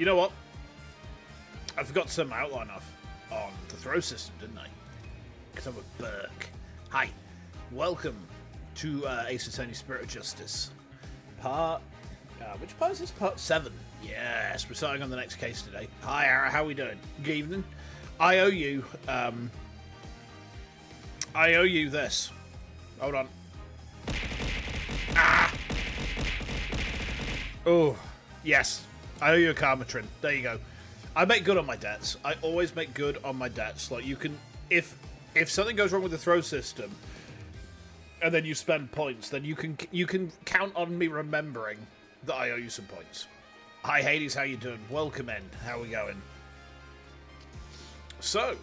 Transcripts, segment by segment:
You know what? I forgot to turn my outline off on the throw system, didn't I? Because I'm a Burke. Hi. Welcome to Ace Attorney Spirit of Justice. Which part is this? Part 7. Yes, we're starting on the next case today. Hi, Ara, how are we doing? Good evening. I owe you this. Hold on. Ah! Oh, yes. I owe you a karma trin. There you go. I make good on my debts. I always make good on my debts. Like, you can... If something goes wrong with the throw system, and then you spend points, then you can count on me remembering that I owe you some points. Hi, Hades. How you doing? Welcome in. How are we going? So,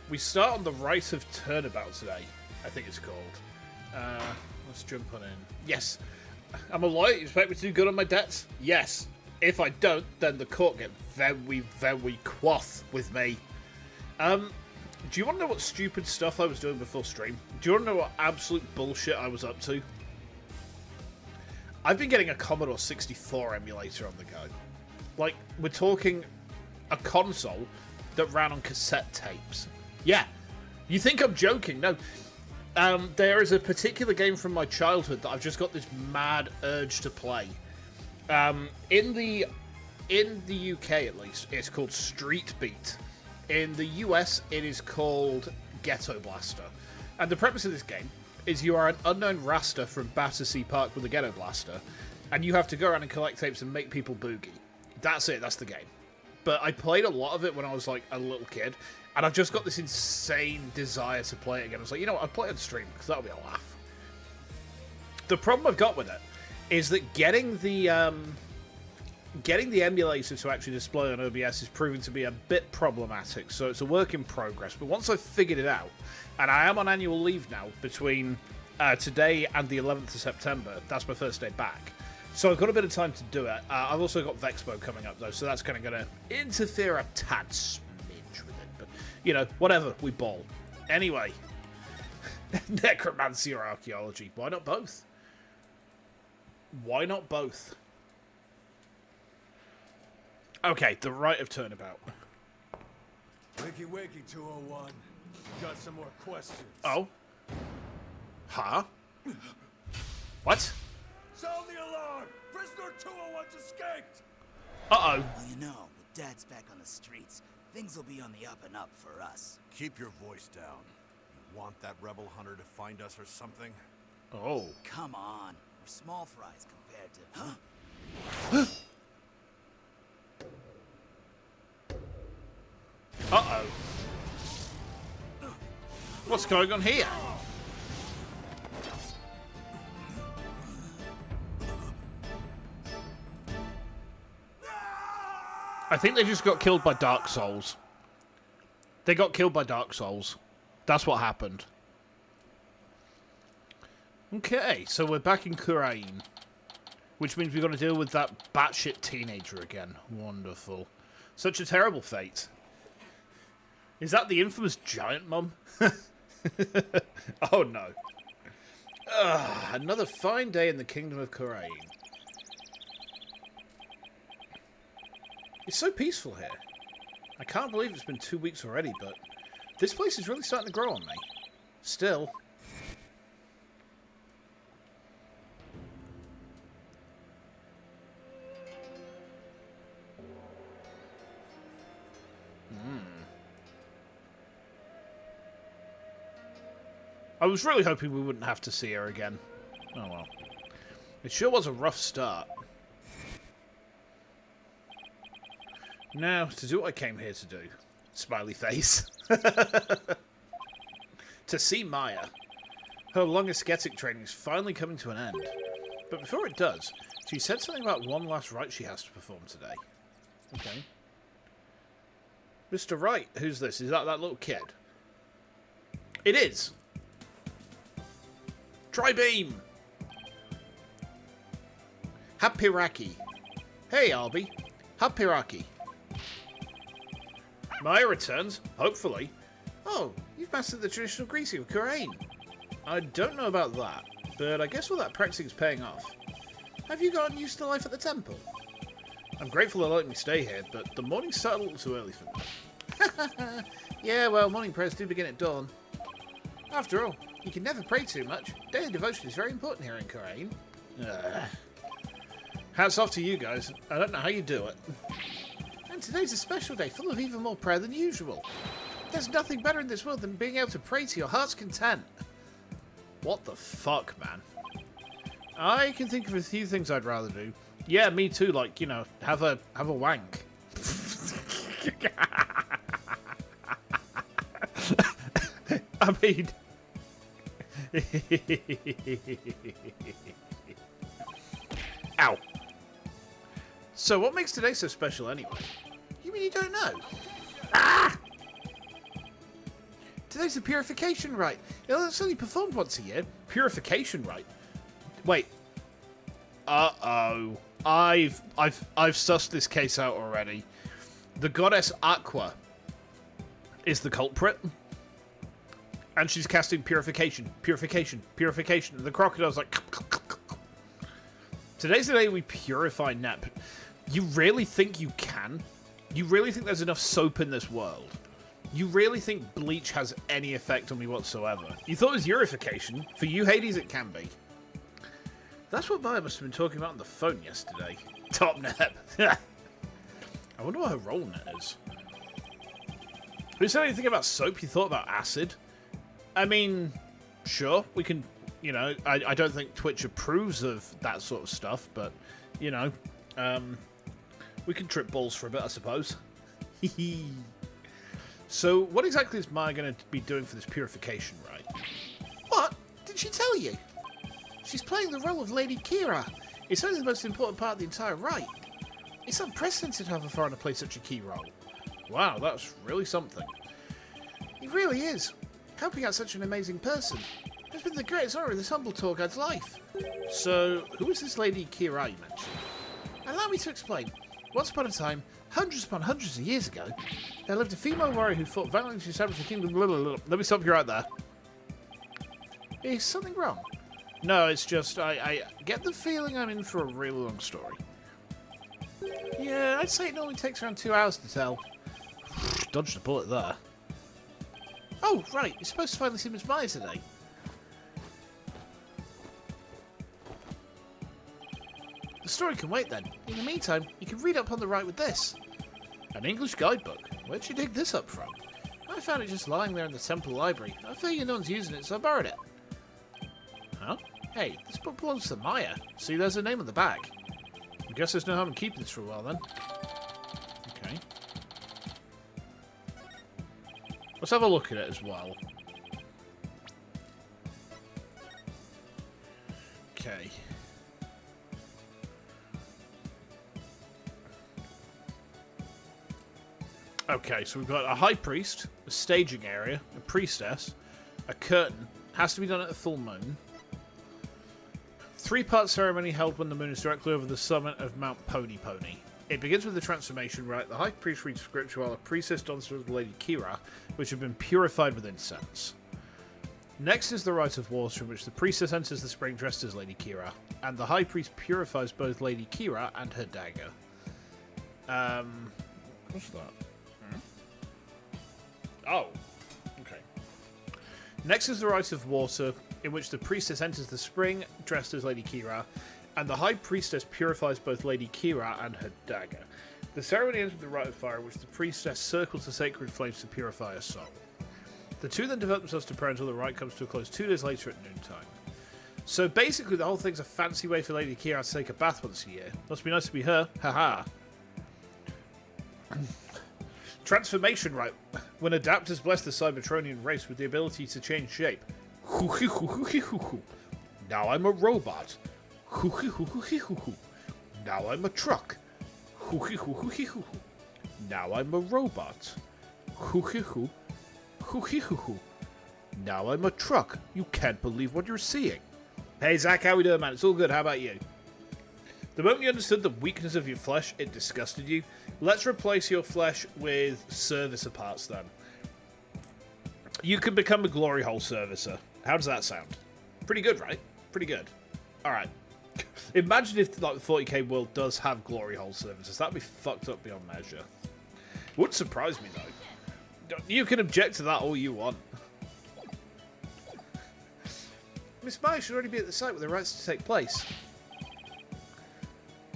we start on the Rite of Turnabout today, I think it's called. Let's jump on in. Yes. I'm a lawyer. You expect me to do good on my debts? Yes. If I don't, then the court get very, very quoth with me. Do you want to know what stupid stuff I was doing before stream? Do you want to know what absolute bullshit I was up to? I've been getting a Commodore 64 emulator on the go. Like, we're talking a console that ran on cassette tapes. Yeah. You think I'm joking? No. There is a particular game from my childhood that I've just got this mad urge to play. In the UK, at least, it's called Street Beat. In the US, it is called Ghetto Blaster. And the premise of this game is you are an unknown raster from Battersea Park with a Ghetto Blaster, and you have to go around and collect tapes and make people boogie. That's it, that's the game. But I played a lot of it when I was like a little kid, and I've just got this insane desire to play it again. I was like, you know what, I'll play it on stream, because that'll be a laugh. The problem I've got with it is that getting the emulator to actually display on OBS is proving to be a bit problematic, so it's a work in progress. But once I've figured it out, and I am on annual leave now between today and the 11th of September, that's my first day back, so I've got a bit of time to do it. I've also got Vexpo coming up, though, so that's kind of going to interfere a tad smidge with it, but, you know, whatever, we ball. Anyway, necromancy or archaeology, why not both? Why not both? Okay, the Rite of Turnabout. Wakey, wakey, 201. Got some more questions. Oh? Huh? What? Sound the alarm! Prisoner 201's escaped! Uh-oh. Well, you know, with Dad's back on the streets, things will be on the up and up for us. Keep your voice down. You want that rebel hunter to find us or something? Oh. Come on. We're small fries compared to... Uh-oh. What's going on here? I think they just got killed by Dark Souls. They got killed by Dark Souls. That's what happened. Okay, so we're back in Kurumi, which means we've got to deal with that batshit teenager again. Wonderful. Such a terrible fate. Is that the infamous giant mum? Oh no. Another fine day in the kingdom of Kurumi. It's so peaceful here. I can't believe it's been 2 weeks already, but this place is really starting to grow on me. Still. I was really hoping we wouldn't have to see her again. Oh well. It sure was a rough start. Now, to do what I came here to do. Smiley face. To see Maya. Her long ascetic training is finally coming to an end. But before it does, she said something about one last rite she has to perform today. Okay. Mr. Wright, who's this? Is that little kid? It is! Tri-beam! Hapiraki. Hey, Arby. Hapiraki. Maya returns, hopefully. Oh, you've mastered the traditional greasing of Kurumi. I don't know about that, but I guess all that practicing is paying off. Have you gotten used to life at the temple? I'm grateful they let me stay here, but the morning started a little too early for me. Yeah, well, morning prayers do begin at dawn. After all, you can never pray too much. Daily devotion is very important here in Korean. Hats off to you guys. I don't know how you do it. And today's a special day, full of even more prayer than usual. There's nothing better in this world than being able to pray to your heart's content. What the fuck, man? I can think of a few things I'd rather do. Yeah, me too, like, you know, have a wank. I mean... Ow. So what makes today so special anyway? You mean you don't know? Ah! Today's the purification rite. It's only performed once a year. Purification rite. Wait. Uh-oh. I've sussed this case out already. The goddess Aqua is the culprit. And she's casting purification, purification, purification. And the crocodile's like... Today's the day we purify Nep. You really think you can? You really think there's enough soap in this world? You really think bleach has any effect on me whatsoever? You thought it was urification? For you, Hades, it can be. That's what Maya must have been talking about on the phone yesterday. Top Nep. I wonder what her role in it is. Who said anything about soap? You thought about acid? I mean, sure, we can, you know, I don't think Twitch approves of that sort of stuff, but, you know, we can trip balls for a bit, I suppose. So, what exactly is Maya going to be doing for this purification rite? What? Did she tell you? She's playing the role of Lady Kira. It's only the most important part of the entire rite. It's unprecedented to have a foreigner play such a key role. Wow, that's really something. It really is. Helping out such an amazing person has been the greatest honour in this humble tour guide's life. So, who is this Lady Kira you mentioned? Allow me to explain. Once upon a time, hundreds upon hundreds of years ago, there lived a female warrior who fought valiantly to establish the kingdom. Let me stop you right there. Is something wrong? No, it's just I get the feeling I'm in for a really long story. Yeah, I'd say it normally takes around 2 hours to tell. Dodged a bullet there. Oh, right. You're supposed to finally see Miss Maya today. The story can wait then. In the meantime, you can read up on the Rite with this. An English guidebook. Where'd you dig this up from? I found it just lying there in the temple library. I figure no one's using it, so I borrowed it. Huh? Hey, this book belongs to Maya. See, there's her name on the back. I guess there's no harm in keeping this for a while then. Okay. Let's have a look at it as well. Okay. Okay, so we've got a high priest, a staging area, a priestess, a curtain. Has to be done at a full moon. 3-part ceremony held when the moon is directly over the summit of Mount Pony Pony. It begins with the transformation rite. The high priest reads scripture while the priestess dances with Lady Kira, which have been purified with incense. Next is the rite of water, in which the priestess enters the spring dressed as Lady Kira, and the high priest purifies both Lady Kira and her dagger. What's that? Oh, okay. Next is the rite of water, in which the priestess enters the spring dressed as Lady Kira, and the high priestess purifies both Lady Kira and her dagger. The ceremony ends with the rite of fire, in which the priestess circles the sacred flames to purify her soul. The two then devote themselves to prayer until the rite comes to a close 2 days later at noontime. So basically, the whole thing's a fancy way for Lady Kira to take a bath once a year. Must be nice to be her. Haha. Transformation rite. When adapters bless the Cybertronian race with the ability to change shape. Now I'm a robot. Now I'm a truck. Now I'm a robot. Now I'm a truck. You can't believe what you're seeing. Hey Zach, how we doing, man? It's all good. How about you? The moment you understood the weakness of your flesh, it disgusted you. Let's replace your flesh with servicer parts then. You can become a glory hole servicer. How does that sound? Pretty good, right? Pretty good. Alright. Imagine if like the 40k world does have glory hole services. That'd be fucked up beyond measure. Would surprise me though. You can object to that all you want. Miss Maya should already be at the site where the rites to take place.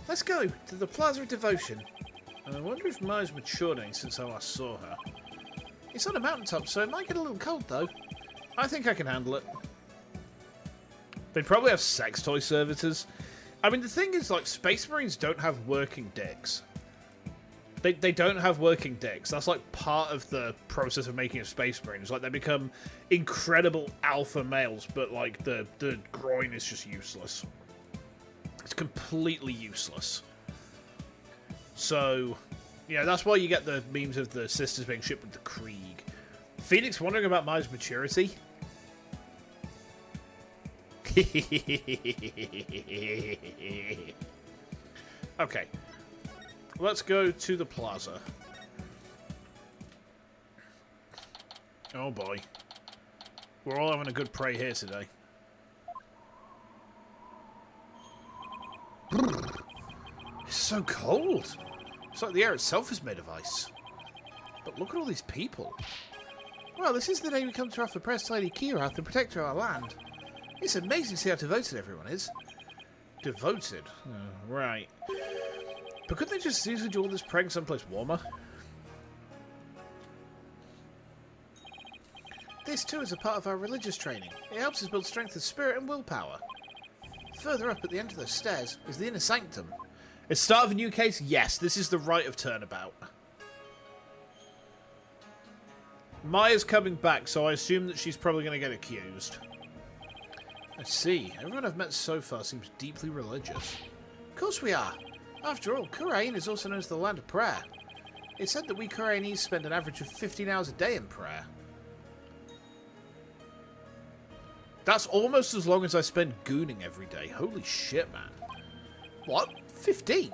Let's go to the Plaza of Devotion. I wonder if Maya's matured any since I last saw her. It's on a mountaintop, so it might get a little cold though. I think I can handle it. They probably have sex toy servitors. I mean, the thing is, like, Space Marines don't have working dicks. They don't have working dicks. That's, like, part of the process of making a Space Marine. It's like they become incredible alpha males, but, like, the groin is just useless. It's completely useless. So, yeah, that's why you get the memes of the sisters being shipped with the Krieg. Phoenix wondering about Maya's maturity. Okay. Let's go to the plaza. Oh boy. We're all having a good pray here today. It's so cold. It's like the air itself is made of ice. But look at all these people. Well, this is the day we come to offer Press Lady Kirath, the protector of our land. It's amazing to see how devoted everyone is. Devoted? Oh, right. But couldn't they just easily do all this praying someplace warmer? This too is a part of our religious training. It helps us build strength of spirit and willpower. Further up at the end of those stairs is the inner sanctum. At start of a new case? Yes, this is the rite of turnabout. Maya's coming back, so I assume that she's probably going to get accused. I see. Everyone I've met so far seems deeply religious. Of course we are. After all, Kurain is also known as the land of prayer. It's said that we Kurainese spend an average of 15 hours a day in prayer. That's almost as long as I spend gooning every day. Holy shit, man. What? 15?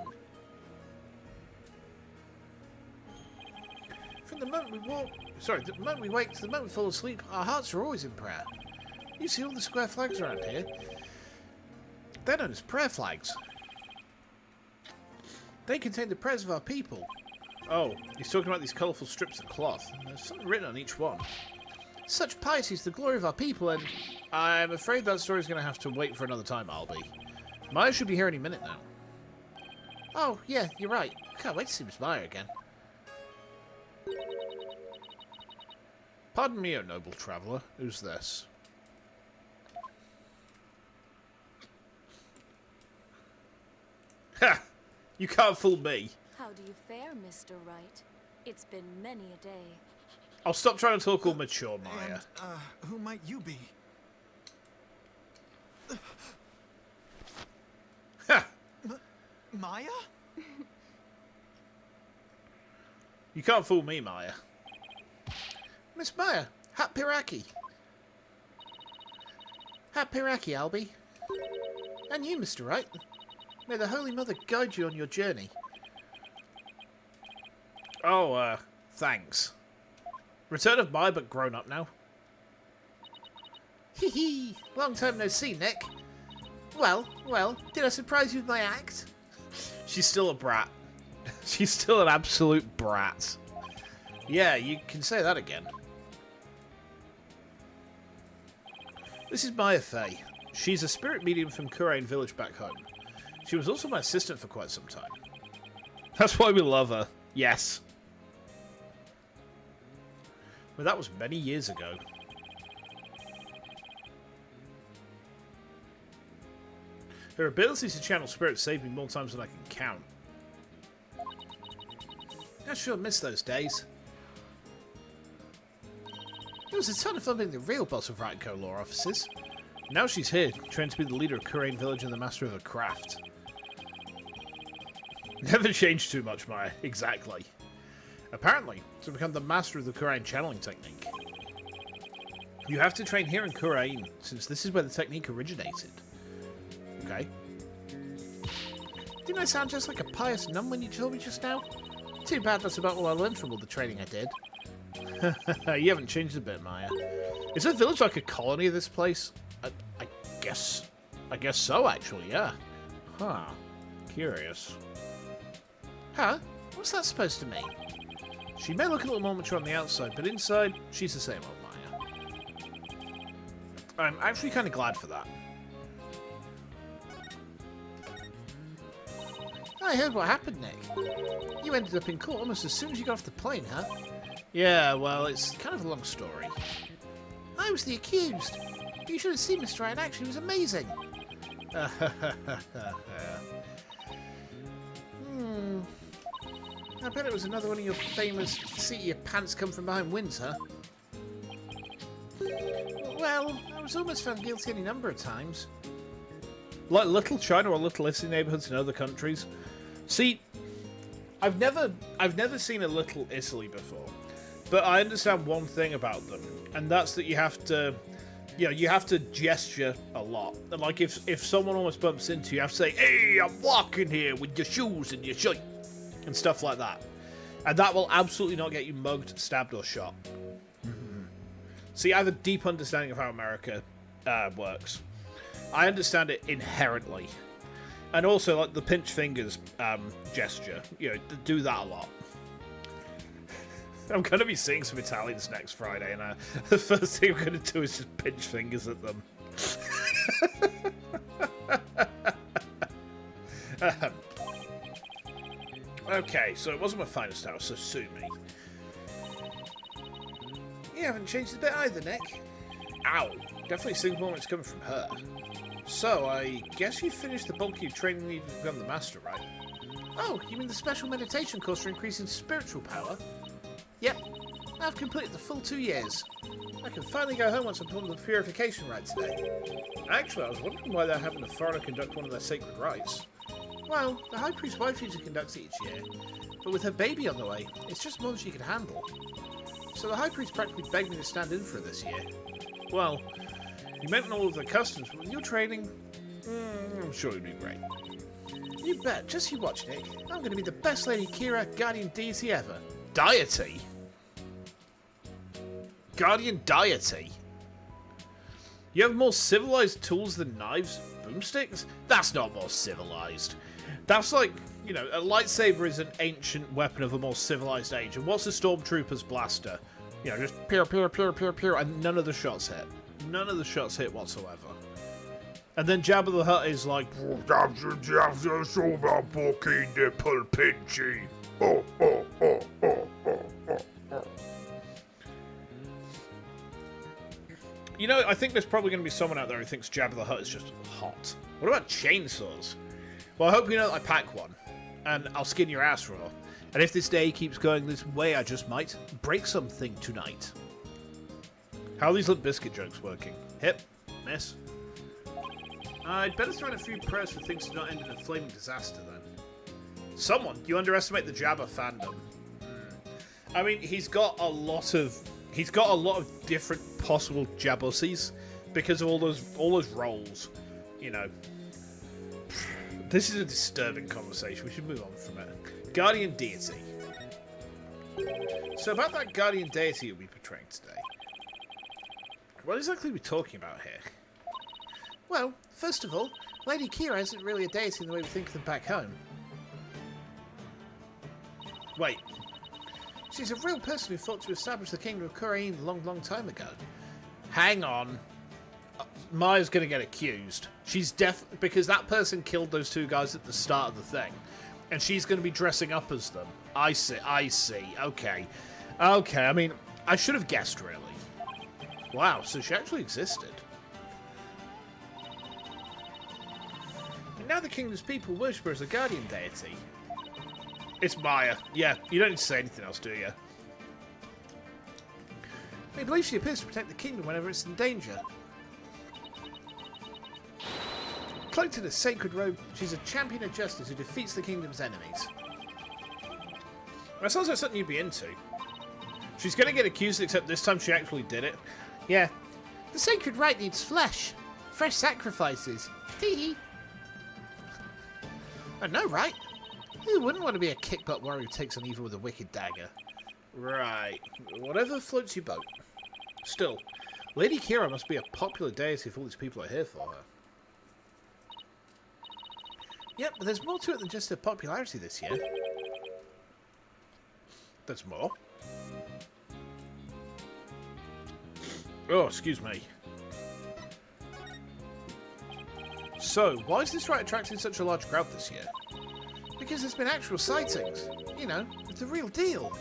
From the moment we walk... Sorry, the moment we wake to the moment we fall asleep, our hearts are always in prayer. You see all the square flags around here? They're known as prayer flags. They contain the prayers of our people. Oh, he's talking about these colourful strips of cloth. There's something written on each one. Such piety is the glory of our people, and I'm afraid that story's going to have to wait for another time, Albie. Maya should be here any minute now. Oh, yeah, you're right. Can't wait to see Miss Maya again. Pardon me, O noble traveller. Who's this? Ha! You can't fool me. How do you fare, Mr. Rite? It's been many a day. I'll stop trying to talk all mature, Maya. And, who might you be? Ha! Maya? You can't fool me, Maya. Miss Maya, Hat Piraki. Hat Piraki, Albie. And you, Mr. Wright. May the Holy Mother guide you on your journey. Oh, thanks. Return of Maya, but grown up now. Hee hee, long time no see, Nick. Well, did I surprise you with my act? She's still a brat. She's still an absolute brat. Yeah, you can say that again. This is Maya Fey. She's a spirit medium from Kurain village back home. She was also my assistant for quite some time. That's why we love her. Yes. Well, that was many years ago. Her ability to channel spirits saved me more times than I can count. I sure miss those days. It was a ton of fun being the real boss of Rite Co. lore offices. Now she's here, trained to be the leader of Kurain Village and the master of the craft. Never changed too much, Maya. Exactly. Apparently, to become the master of the Kurain channeling technique, you have to train here in Kurain, since this is where the technique originated. Okay. Didn't I sound just like a pious nun when you told me just now? Too bad that's about all I learned from all the training I did. You haven't changed a bit, Maya. Is the village like a colony of this place? I guess so, actually, yeah. Huh. Curious. Huh? What's that supposed to mean? She may look a little more mature on the outside, but inside, she's the same old Maya. I'm actually kind of glad for that. I heard what happened, Nick. You ended up in court almost as soon as you got off the plane, huh? Yeah, well, it's kind of a long story. I was the accused. You should have seen Mr. Ryan actually. It was amazing. I bet it was another one of your famous seat your pants come from behind wins, huh? Well, I was almost found guilty any number of times. Like Little China or Little Italy neighborhoods in other countries. See, I've never seen a Little Italy before, but I understand one thing about them, and that's that you have to, you have to gesture a lot. And like if someone almost bumps into you, you have to say, "Hey, I'm walking here with your shoes and your shirt," and stuff like that. And that will absolutely not get you mugged, stabbed, or shot. See, I have a deep understanding of how America works. I understand it inherently. And also, like, the pinch fingers gesture. Do that a lot. I'm going to be seeing some Italians next Friday, and the first thing I'm going to do is just pinch fingers at them. Okay, so it wasn't my finest hour, so sue me. You haven't changed a bit either, Nick. Ow. Definitely seems more it's coming from her. So, I guess you finished the bulk of your training needed to become the master, right? Oh, you mean the special meditation course for increasing spiritual power? Yep. I've completed the full 2 years. I can finally go home once I'm done with the purification rite today. Actually, I was wondering why they're having a foreigner conduct one of their sacred rites. Well, the High Priest's wife usually conducts it each year, but with her baby on the way, it's just more than she can handle. So the High Priest practically begged me to stand in for her this year. Well, you mentioned all of the customs, but with your training, I'm sure it'd be great. You bet. Just you watch, Nick. I'm going to be the best Lady Kira guardian deity ever. Deity? Guardian deity? You have more civilized tools than knives and boomsticks? That's not more civilized. That's like, a lightsaber is an ancient weapon of a more civilized age. And what's a stormtrooper's blaster? Just pew, pew, pew, pew, pew, and none of the shots hit. None of the shots hit whatsoever. And then Jabba the Hutt is like, I think there's probably going to be someone out there who thinks Jabba the Hutt is just hot. What about chainsaws? Well, I hope you know that I pack one, and I'll skin your ass raw. And if this day keeps going this way, I just might break something tonight. How are these little biscuit jokes working? Hit? Miss? I'd better throw in a few prayers for things to not end in a flaming disaster, then. Someone? You underestimate the Jabba fandom. I mean, he's got a lot of different possible Jabbussies because of all those roles. This is a disturbing conversation. We should move on from it. Guardian deity. So about that guardian deity you'll be portraying today. What exactly are we talking about here? Well, first of all, Lady Kira isn't really a deity in the way we think of them back home. Wait. She's a real person who fought to establish the kingdom of Kurumi a long, long time ago. Hang on. Maya's going to get accused. She's because that person killed those two guys at the start of the thing. And she's going to be dressing up as them. I see. Okay. I mean, I should have guessed, really. Wow, so she actually existed. And now the kingdom's people worship her as a guardian deity. It's Maya. Yeah, you don't need to say anything else, do you? We believe she appears to protect the kingdom whenever it's in danger. Cloaked in a sacred robe, she's a champion of justice who defeats the kingdom's enemies. That sounds like something you'd be into. She's going to get accused, except this time she actually did it. Yeah. The sacred rite needs flesh. Fresh sacrifices. Tee-hee. I know, right? Who wouldn't want to be a kick-butt warrior who takes on evil with a wicked dagger? Right. Whatever floats your boat. Still, Lady Kira must be a popular deity if all these people are here for her. Yep, but there's more to it than just the popularity this year. There's more. Oh, excuse me. So, why is this rite attracting such a large crowd this year? Because there's been actual sightings. You know, it's the real deal.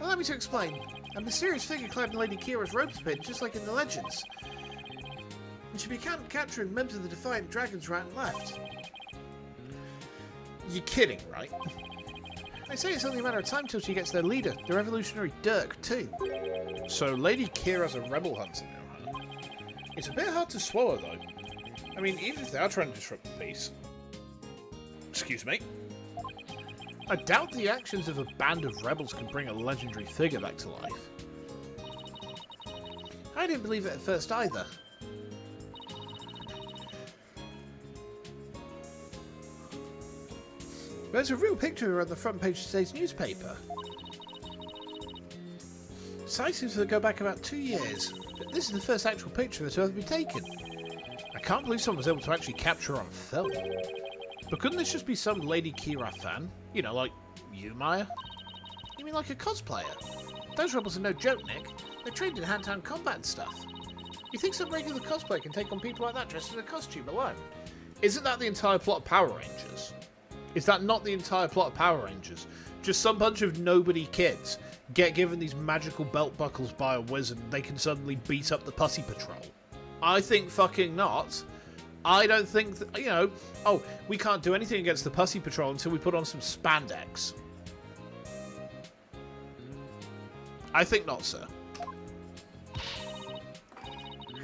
Allow me to explain. A mysterious figure clad in Lady Kira's robes appeared, just like in the legends. And she began capturing members of the Defiant Dragons right and left. You're kidding, right? They say it's only a matter of time till she gets their leader, the revolutionary Dirk, too. So Lady Kira's a rebel hunter now, huh? It's a bit hard to swallow, though. I mean, even if they are trying to disrupt the peace. Excuse me. I doubt the actions of a band of rebels can bring a legendary figure back to life. I didn't believe it at first either. There's a real picture of her on the front page of today's newspaper. Sightings that go back about 2 years, but this is the first actual picture of her to ever be taken. I can't believe someone was able to actually capture her on film. But couldn't this just be some Lady Kira fan? You know, like you, Maya? You mean like a cosplayer? Those rebels are no joke, Nick. They're trained in hand-to-hand combat and stuff. You think some regular cosplayer can take on people like that dressed in a costume alone? Isn't that the entire plot of Power Rangers? Is that not the entire plot of Power Rangers? Just some bunch of nobody kids get given these magical belt buckles by a wizard and they can suddenly beat up the Pussy Patrol? I think fucking not. I don't think that, you know, oh, we can't do anything against the Pussy Patrol until we put on some spandex. I think not, sir.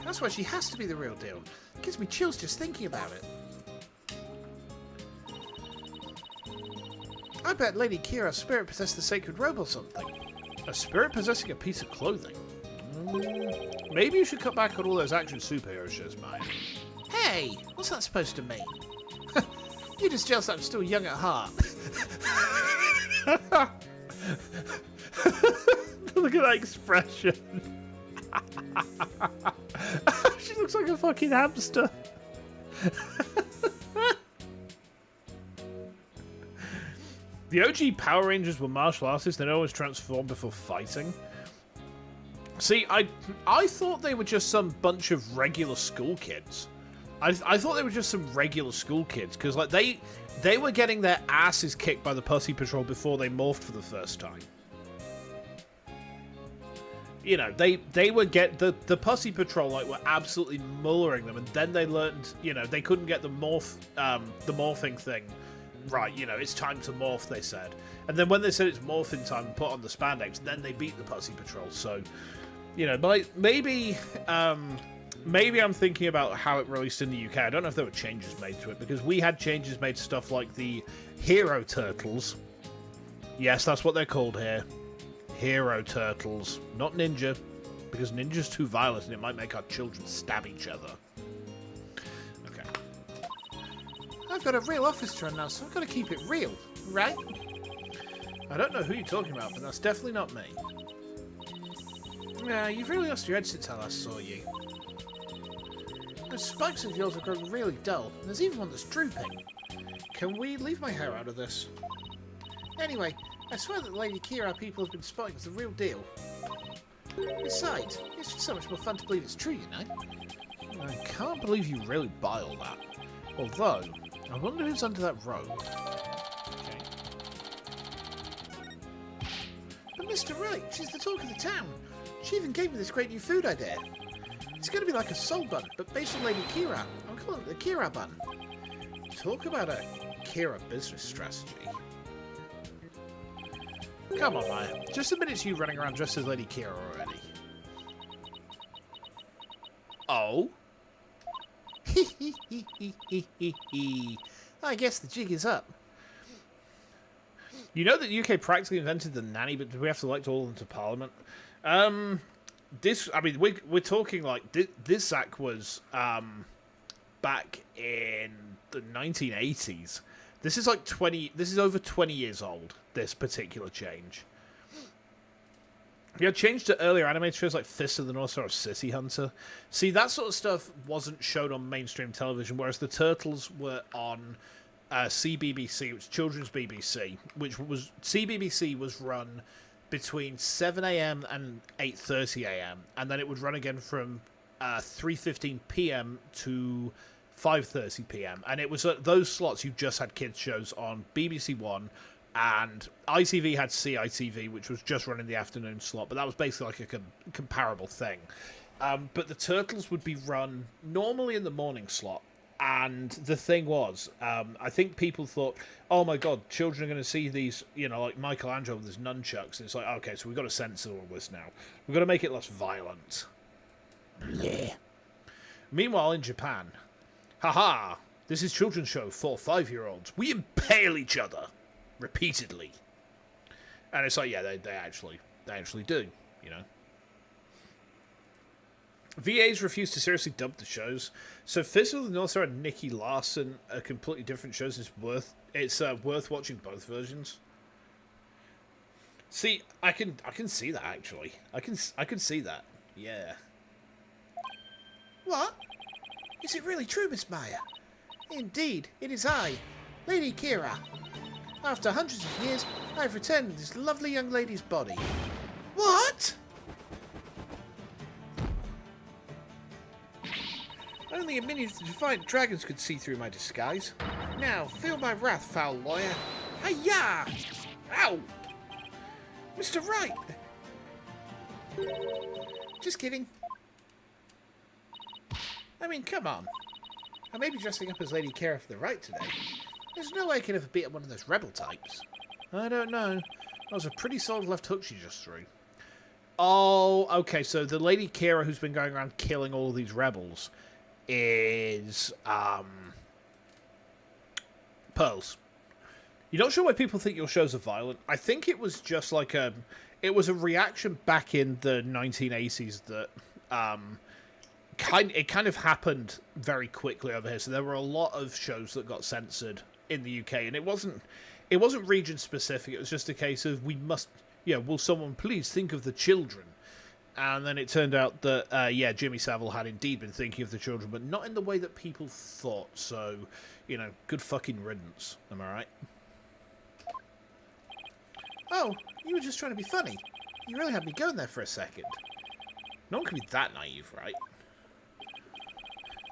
That's why she has to be the real deal. It gives me chills just thinking about it. I bet Lady Kira's spirit possessed the sacred robe or something. A spirit possessing a piece of clothing? Maybe you should cut back on all those action superhero shows, Maya. Hey, what's that supposed to mean? You're just jealous that I'm still young at heart. Look at that expression. She looks like a fucking hamster. The OG Power Rangers were martial artists. They always transformed before fighting. See, I thought they were just some bunch of regular school kids. I thought they were just some regular school kids because like they were getting their asses kicked by the Pussy Patrol before they morphed for the first time. You know, they would get the Pussy Patrol like were absolutely mullering them, and then they learned, you know, they couldn't get the morphing thing right. You know, it's time to morph, they said, and then when they said it's morphing time and put on the spandex, then they beat the Pussy Patrol. So, you know, maybe I'm thinking about how it released in the UK. I don't know if there were changes made to it, because we had changes made to stuff like the Hero Turtles. Yes, that's what they're called here. Hero Turtles. Not Ninja, because Ninja's too violent and it might make our children stab each other. Okay. I've got a real office to run now, so I've got to keep it real, right? I don't know who you're talking about, but that's definitely not me. Yeah, you've really lost your head since I last saw you. Those spikes of yours have grown really dull, and there's even one that's drooping. Can we leave my hair out of this? Anyway, I swear that Lady Kira people have been spotting as the real deal. Besides, it's just so much more fun to believe it's true, you know? I can't believe you really buy all that. Although, I wonder who's under that robe. Okay. But Mr. Wright, she's the talk of the town. She even gave me this great new food idea. It's going to be like a soul bun, but based on Lady Kira. I'm calling it the Kira bun. Talk about a Kira business strategy. Come on, Maya. Just admit it's you running around dressed as Lady Kira already. Oh? I guess the jig is up. You know that the UK practically invented the nanny, but do we have to elect all of them to Parliament? We're talking like this Zach was back in the 1980s. This is like 20. This is over 20 years old. This particular change. Yeah, changed to earlier animated shows like Fist of the North Star or City Hunter. See, that sort of stuff wasn't shown on mainstream television, whereas the Turtles were on CBBC, it was Children's BBC, which was CBBC was run between 7 a.m. and 8:30 a.m. and then it would run again from 3:15 p.m. to 5:30 p.m. and it was at those slots you just had kids shows on BBC One, and ITV had CITV, which was just running the afternoon slot, but that was basically like a comparable thing. But the Turtles would be run normally in the morning slot. And the thing was, I think people thought, oh my god, children are going to see these, you know, like Michelangelo with his nunchucks. And it's like, okay, so we've got to censor all this now. We've got to make it less violent. Blech. Meanwhile, in Japan, haha, this is children's show for 5-year-olds. We impale each other repeatedly. And it's like, yeah, they actually do, you know. VAs refuse to seriously dub the shows, so Fist of the North Star and Nicky Larson are completely different shows. It's worth watching both versions. See, I can see that actually. I can see that. Yeah. What? Is it really true, Miss Maya? Indeed, it is I, Lady Kira. After hundreds of years, I have returned to this lovely young lady's body. What? Only a minion of the defiant dragons could see through my disguise. Now, feel my wrath, foul lawyer. Hi-ya! Ow! Mr. Wright! Just kidding. I mean, come on. I may be dressing up as Lady Kira for the Rite today. There's no way I could ever beat up one of those rebel types. I don't know. That was a pretty solid left hook she just threw. Oh, okay, so the Lady Kira who's been going around killing all these rebels is Pearls. You're not sure why people think your shows are violent. I think it was just like it was a reaction back in the 1980s that it kind of happened very quickly over here. So there were a lot of shows that got censored in the UK, and it wasn't region specific. It was just a case of will someone please think of the children? And then it turned out that, Jimmy Savile had indeed been thinking of the children, but not in the way that people thought. So, you know, good fucking riddance. Am I right? Oh, you were just trying to be funny. You really had me going there for a second. No one can be that naive, right?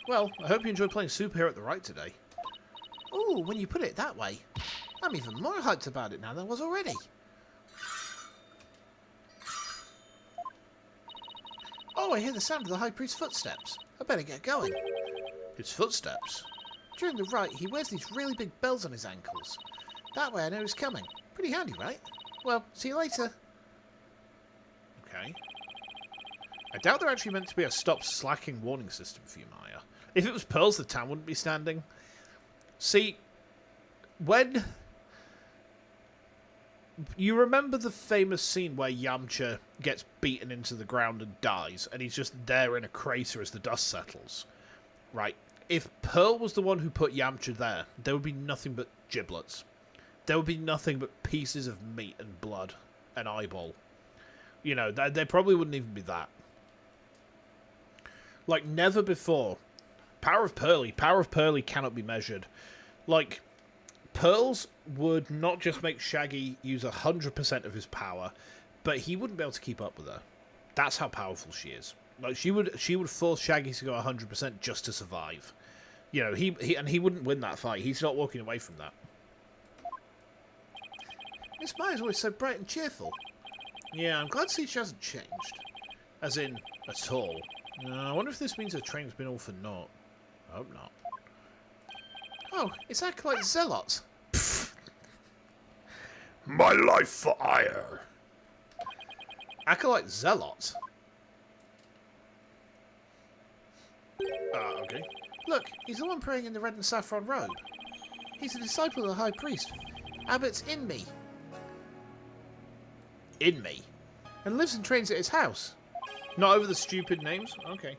Well, I hope you enjoyed playing superhero at the Rite today. Ooh, when you put it that way, I'm even more hyped about it now than I was already. Oh, I hear the sound of the High Priest's footsteps. I better get going. His footsteps? During the Rite, he wears these really big bells on his ankles. That way I know he's coming. Pretty handy, right? Well, see you later. Okay. I doubt they're actually meant to be a stop slacking warning system for you, Maya. If it was Pearls, the town wouldn't be standing. See, when... You remember the famous scene where Yamcha gets beaten into the ground and dies, and he's just there in a crater as the dust settles? Right. If Pearl was the one who put Yamcha there would be nothing but giblets. There would be nothing but pieces of meat and blood and eyeball. You know, there probably wouldn't even be that. Like, never before. Power of Pearly cannot be measured. Like... Pearls would not just make Shaggy use 100% of his power, but he wouldn't be able to keep up with her. That's how powerful she is. Like she would force Shaggy to go 100% just to survive. You know, he wouldn't win that fight. He's not walking away from that. Miss Maya's always so bright and cheerful. Yeah, I'm glad to see she hasn't changed. As in, at all. I wonder if this means her training's been all for naught. I hope not. Oh, it's Acolyte Zealot. My life for ire. Acolyte Zealot? Okay. Look, he's the one praying in the red and saffron robe. He's a disciple of the High Priest, Abbot's Inme. Inme? And lives and trains at his house. Not over the stupid names? Okay.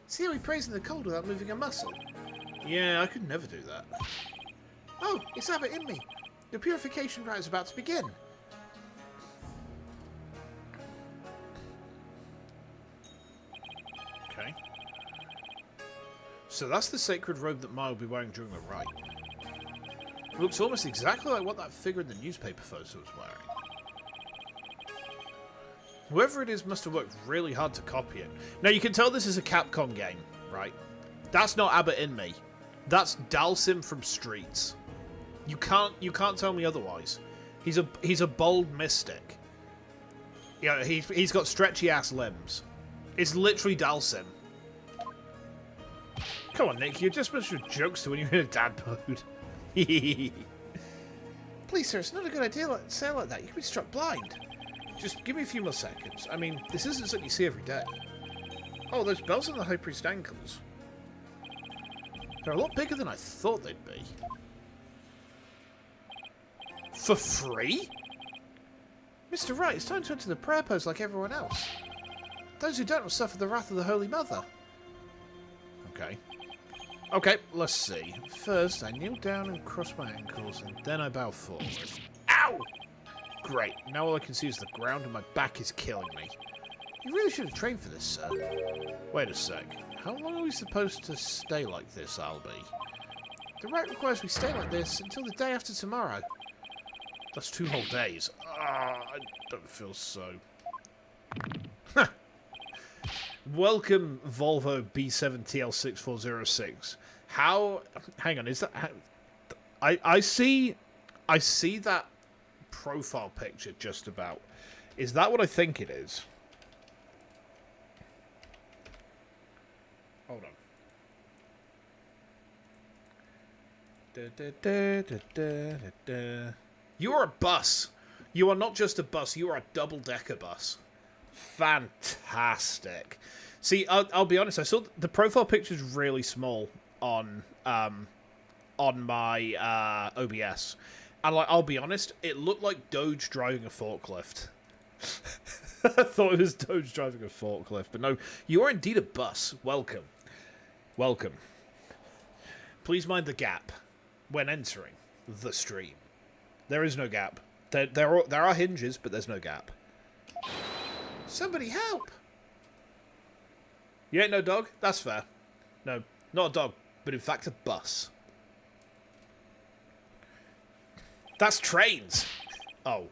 See how he prays in the cold without moving a muscle? Yeah, I could never do that. Oh, it's Abbot Inme. The purification rite is about to begin. Okay. So that's the sacred robe that Maya will be wearing during the rite. It looks almost exactly like what that figure in the newspaper photo was wearing. Whoever it is must have worked really hard to copy it. Now, you can tell this is a Capcom game, right? That's not Abbott in Me. That's Dalsim from Streets. You can't tell me otherwise. He's a bold mystic. Yeah, he's got stretchy ass limbs. It's literally Dalsim. Come on, Nick, you're just supposed to jokes to when you're in a dad mode. Please, sir, it's not a good idea to say like that. You could be struck blind. Just give me a few more seconds. I mean, this isn't something you see every day. Oh, those bells on the High Priest ankles. They're a lot bigger than I thought they'd be. For free? Mr. Wright, it's time to enter the prayer pose like everyone else. Those who don't will suffer the wrath of the Holy Mother. Okay. Okay, let's see. First, I kneel down and cross my ankles, and then I bow forward. Ow! Great. Now all I can see is the ground, and my back is killing me. You really should have trained for this, sir. Wait a sec. How long are we supposed to stay like this, Albie? The rite requires we stay like this until the day after tomorrow. That's 2 whole days. Ah, I don't feel so. Welcome, Volvo B7 TL6406. How? Hang on, is that? I see that profile picture just about. Is that what I think it is? Hold on. You are a bus. You are not just a bus. You are a double-decker bus. Fantastic. See, I'll be honest. I saw the profile picture is really small on my OBS, and like I'll be honest, it looked like Doge driving a forklift. I thought it was Doge driving a forklift, but no, you are indeed a bus. Welcome, welcome. Please mind the gap when entering the stream. There is no gap. There are hinges, but there's no gap. Somebody help! You ain't no dog? That's fair. No, not a dog, but in fact a bus. That's trains! Oh.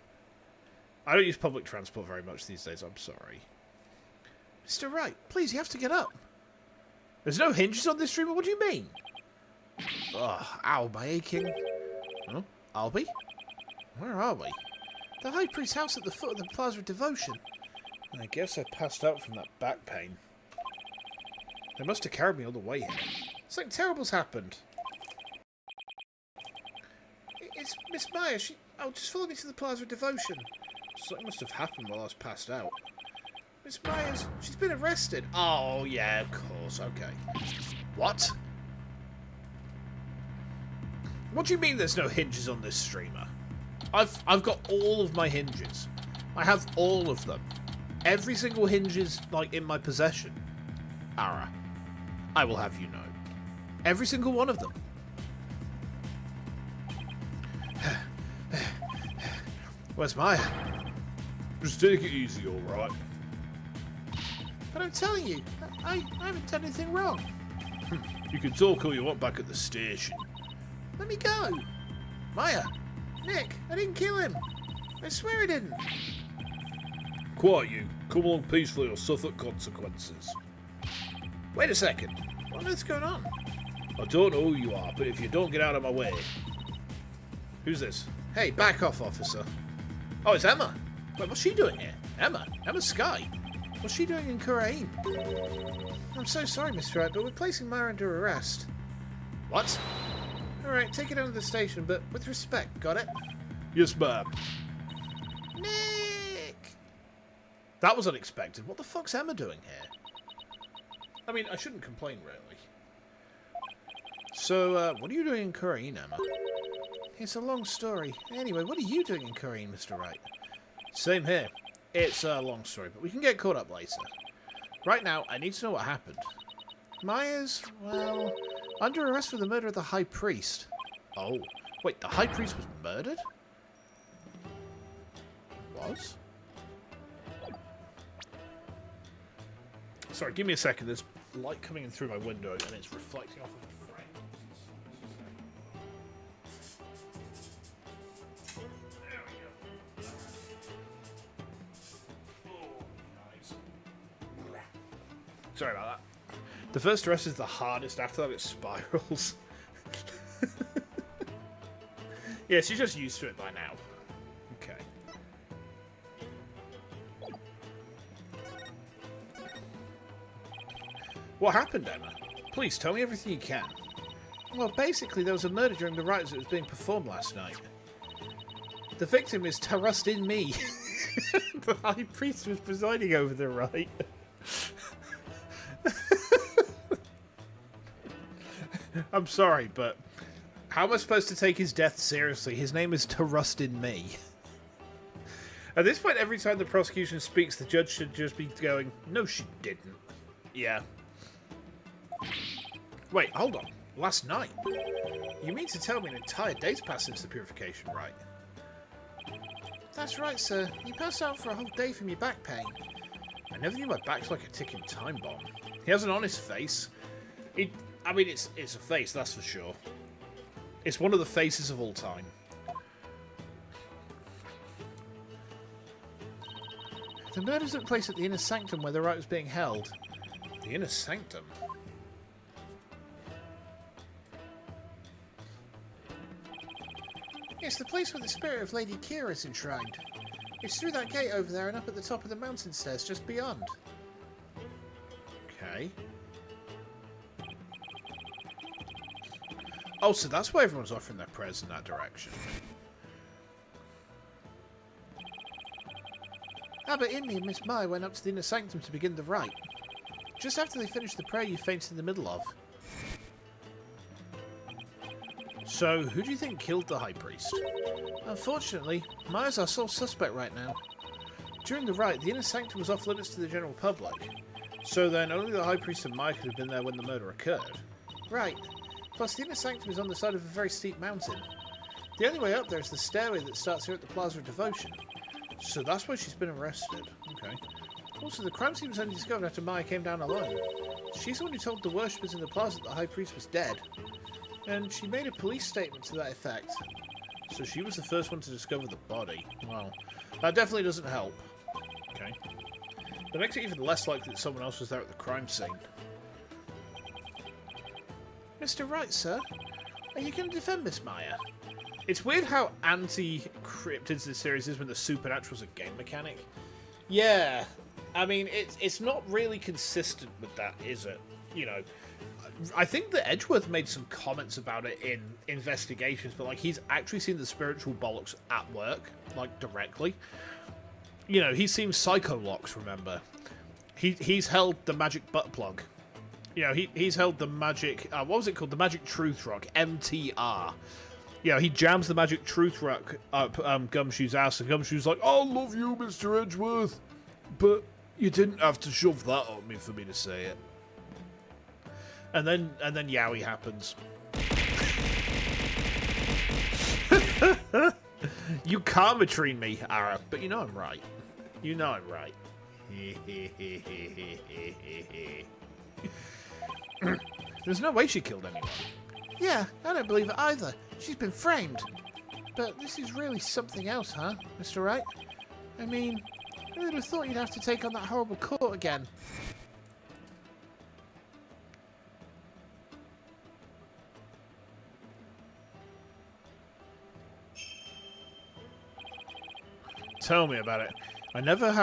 I don't use public transport very much these days, I'm sorry. Mr. Wright, please, you have to get up. There's no hinges on this streamer? What do you mean? Ugh, ow, my aching. Huh? Albie? Where are we? The High Priest's house at the foot of the Plaza of Devotion. I guess I passed out from that back pain. They must have carried me all the way here. Something terrible's happened. It's Miss Maya. Just follow me to the Plaza of Devotion. Something must have happened while I was passed out. Miss Myers, she's been arrested. Oh, yeah, of course, okay. What? What do you mean there's no hinges on this streamer? I've got all of my hinges. I have all of them. Every single hinge is, like, in my possession. Ara, I will have you know. Every single one of them. Where's Maya? Just take it easy, alright? But I'm telling you, I haven't done anything wrong. You can talk all you want back at the station. Let me go. Maya, Nick, I didn't kill him. I swear I didn't. Quiet you. Come along peacefully or suffer consequences. Wait a second. What on earth's going on? I don't know who you are, but if you don't get out of my way... Who's this? Hey, back off, officer. Oh, it's Emma. Wait, what's she doing here? Ema Skye. What's she doing in Kurain? I'm so sorry, Mr. Wright, but we're placing Maya under arrest. What? Alright, take it down to the station, but with respect, got it? Yes, ma'am. Nick! That was unexpected. What the fuck's Emma doing here? I mean, I shouldn't complain, really. So, what are you doing in Kurain, Emma? It's a long story. Anyway, what are you doing in Kurain, Mr. Wright? Same here. It's a long story, but we can get caught up later. Right now, I need to know what happened. Maya's, well, under arrest for the murder of the High Priest. Oh, wait, the High Priest was murdered? Was? Sorry, give me a second. There's light coming in through my window and it's reflecting off of the frame. Sorry about that. The first arrest is the hardest. After that, it spirals. Yeah, she's just used to it by now. Okay. What happened, Emma? Please, tell me everything you can. Well, basically, there was a murder during the rites that was being performed last night. The victim is Tarustin Me. The High Priest was presiding over the rite. I'm sorry, but how am I supposed to take his death seriously? His name is Tarustin Me. At this point, every time the prosecution speaks, the judge should just be going, no, she didn't. Yeah. Wait, hold on. Last night? You mean to tell me an entire day's passed since the purification, right? That's right, sir. You passed out for a whole day from your back pain. I never knew my back's like a ticking time bomb. He has an honest face. I mean, it's a face, that's for sure. It's one of the faces of all time. The murder took place at the inner sanctum where the rite was being held. The inner sanctum? It's the place where the spirit of Lady Kira is enshrined. It's through that gate over there and up at the top of the mountain stairs just beyond. Okay. Oh, so that's why everyone's offering their prayers in that direction. Abbot Inmi and Miss Mai went up to the inner sanctum to begin the rite. Just after they finished the prayer you fainted in the middle of. So, who do you think killed the High Priest? Unfortunately, Mai's our sole suspect right now. During the rite, the inner sanctum was off limits to the general public. So then, only the High Priest and Mai could have been there when the murder occurred. Right. Plus, the inner sanctum is on the side of a very steep mountain. The only way up there is the stairway that starts here at the Plaza of Devotion. So that's why she's been arrested. Okay. Also, the crime scene was only discovered after Maya came down alone. She's the one who told the worshippers in the plaza that the High Priest was dead. And she made a police statement to that effect. So she was the first one to discover the body. Well, that definitely doesn't help. Okay. That makes it even less likely that someone else was there at the crime scene. Mr. Wright, sir, are you going to defend Miss Maya? It's weird how anti-cryptids this series is when the supernatural's a game mechanic. Yeah, I mean, it's not really consistent with that, is it? You know, I think that Edgeworth made some comments about it in investigations, but like he's actually seen the spiritual bollocks at work, like directly. You know, he's seen Psycho-Locks, remember? He's held the magic butt plug. You know, he's held the magic, what was it called? The magic truth rock, MTR. Yeah, he jams the magic truth rock up Gumshoe's ass, and Gumshoe's like, I love you, Mr. Edgeworth, but you didn't have to shove that on me for me to say it. And then Yowie happens. You karma-trine me, Ara, but you know I'm right. You know I'm right. There's no way she killed anyone. Yeah, I don't believe it either. She's been framed. But this is really something else, huh, Mr. Wright? I mean, I would have thought you'd have to take on that horrible court again. Tell me about it. I never thought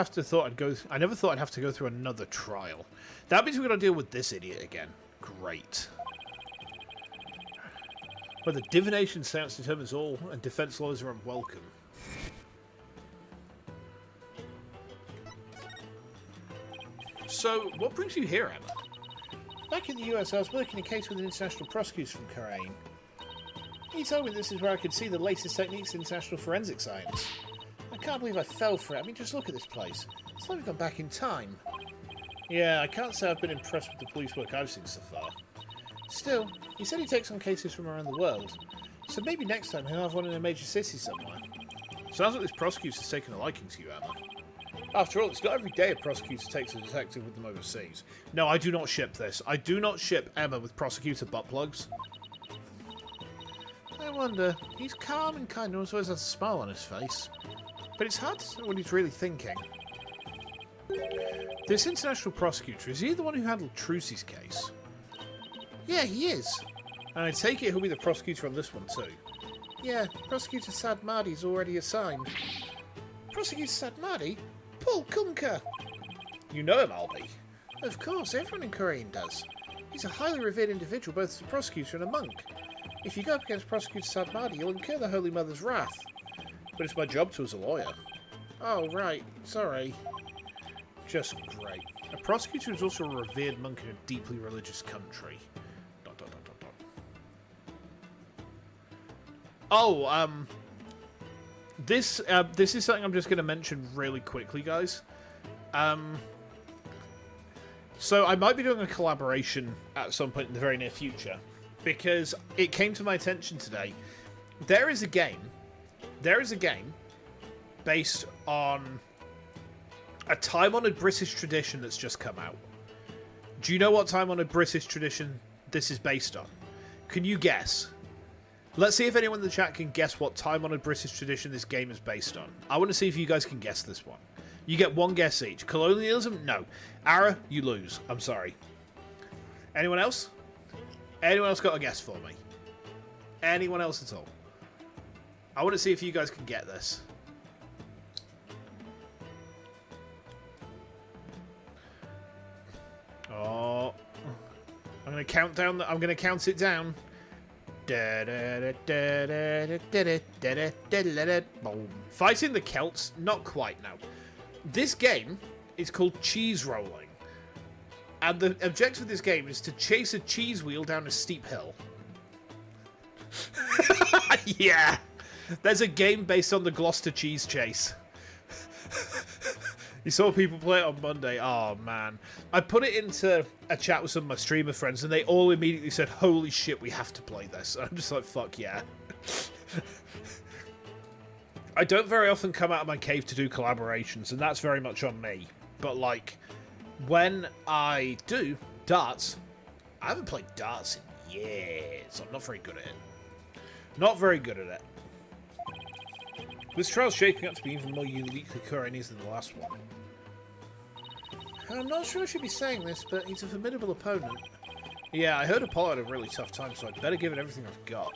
I'd have to go through another trial. That means we're going to deal with this idiot again. Great. But the divination seance determines all, and defense lawyers are unwelcome. So, what brings you here, Emma? Back in the US, I was working a case with an international prosecutor from Korean. He told me this is where I could see the latest techniques in international forensic science. I can't believe I fell for it. I mean, just look at this place. It's like we've gone back in time. Yeah, I can't say I've been impressed with the police work I've seen so far. Still, he said he takes on cases from around the world, so maybe next time he'll have one in a major city somewhere. Sounds like this prosecutor's taken a liking to you, Emma. After all, it's not every day a prosecutor takes a detective with them overseas. No, I do not ship this. I do not ship Emma with prosecutor butt plugs. I wonder, he's calm and kind and always has a smile on his face. But it's hard to know what he's really thinking. This international prosecutor, is he the one who handled Trucy's case? Yeah, he is. And I take it he'll be the prosecutor on this one too. Yeah, Prosecutor Sadmadi's already assigned. Prosecutor Sadmadi? Paul Kunker! You know him, Albie. Of course, everyone in Korean does. He's a highly revered individual, both as a prosecutor and a monk. If you go up against Prosecutor Sadmadi, you'll incur the Holy Mother's wrath. But it's my job to as a lawyer. Oh, right. Sorry. Just great. A prosecutor is also a revered monk in a deeply religious country. ... Oh, this is something I'm just going to mention really quickly, guys. So I might be doing a collaboration at some point in the very near future, because it came to my attention today. There is a game based on a time-honoured British tradition that's just come out. Do you know what time-honoured British tradition this is based on? Can you guess? Let's see if anyone in the chat can guess what time-honoured British tradition this game is based on. I want to see if you guys can guess this one. You get one guess each. Colonialism? No. Ara, you lose. I'm sorry. Anyone else? Anyone else got a guess for me? Anyone else at all? I want to see if you guys can get this. Oh. I'm going to count down. I'm going to count it down. Fighting the Celts? Not quite, no. This game is called cheese rolling. And the objective of this game is to chase a cheese wheel down a steep hill. Yeah! There's a game based on the Gloucester cheese chase. You saw people play it on Monday. Oh, man. I put it into a chat with some of my streamer friends, and they all immediately said, holy shit, we have to play this. And I'm just like, fuck yeah. I don't very often come out of my cave to do collaborations, and that's very much on me. But, like, when I do darts, I haven't played darts in years. I'm not very good at it. Not very good at it. This trial's shaping up to be even more uniquely Koreanese than the last one. I'm not sure I should be saying this, but he's a formidable opponent. Yeah, I heard Apollo had a really tough time, so I'd better give it everything I've got.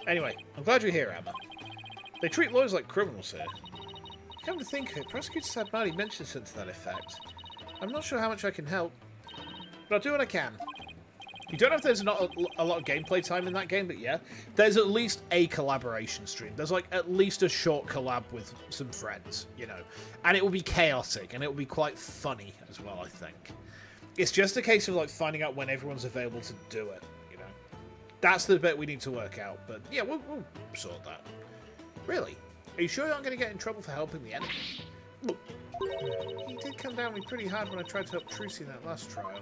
Anyway, I'm glad you're here, Emma. They treat lawyers like criminals here. Come to think of it, Prosecutor Sadmadi mentioned something to that effect. I'm not sure how much I can help, but I'll do what I can. You don't know if there's not a lot of gameplay time in that game, but yeah. There's at least a collaboration stream. There's like at least a short collab with some friends, you know. And it will be chaotic, and it will be quite funny as well, I think. It's just a case of like finding out when everyone's available to do it, you know. That's the bit we need to work out, but yeah, we'll sort that. Really? Are you sure you aren't going to get in trouble for helping the enemy? He did come down on me pretty hard when I tried to help Trucy in that last trial.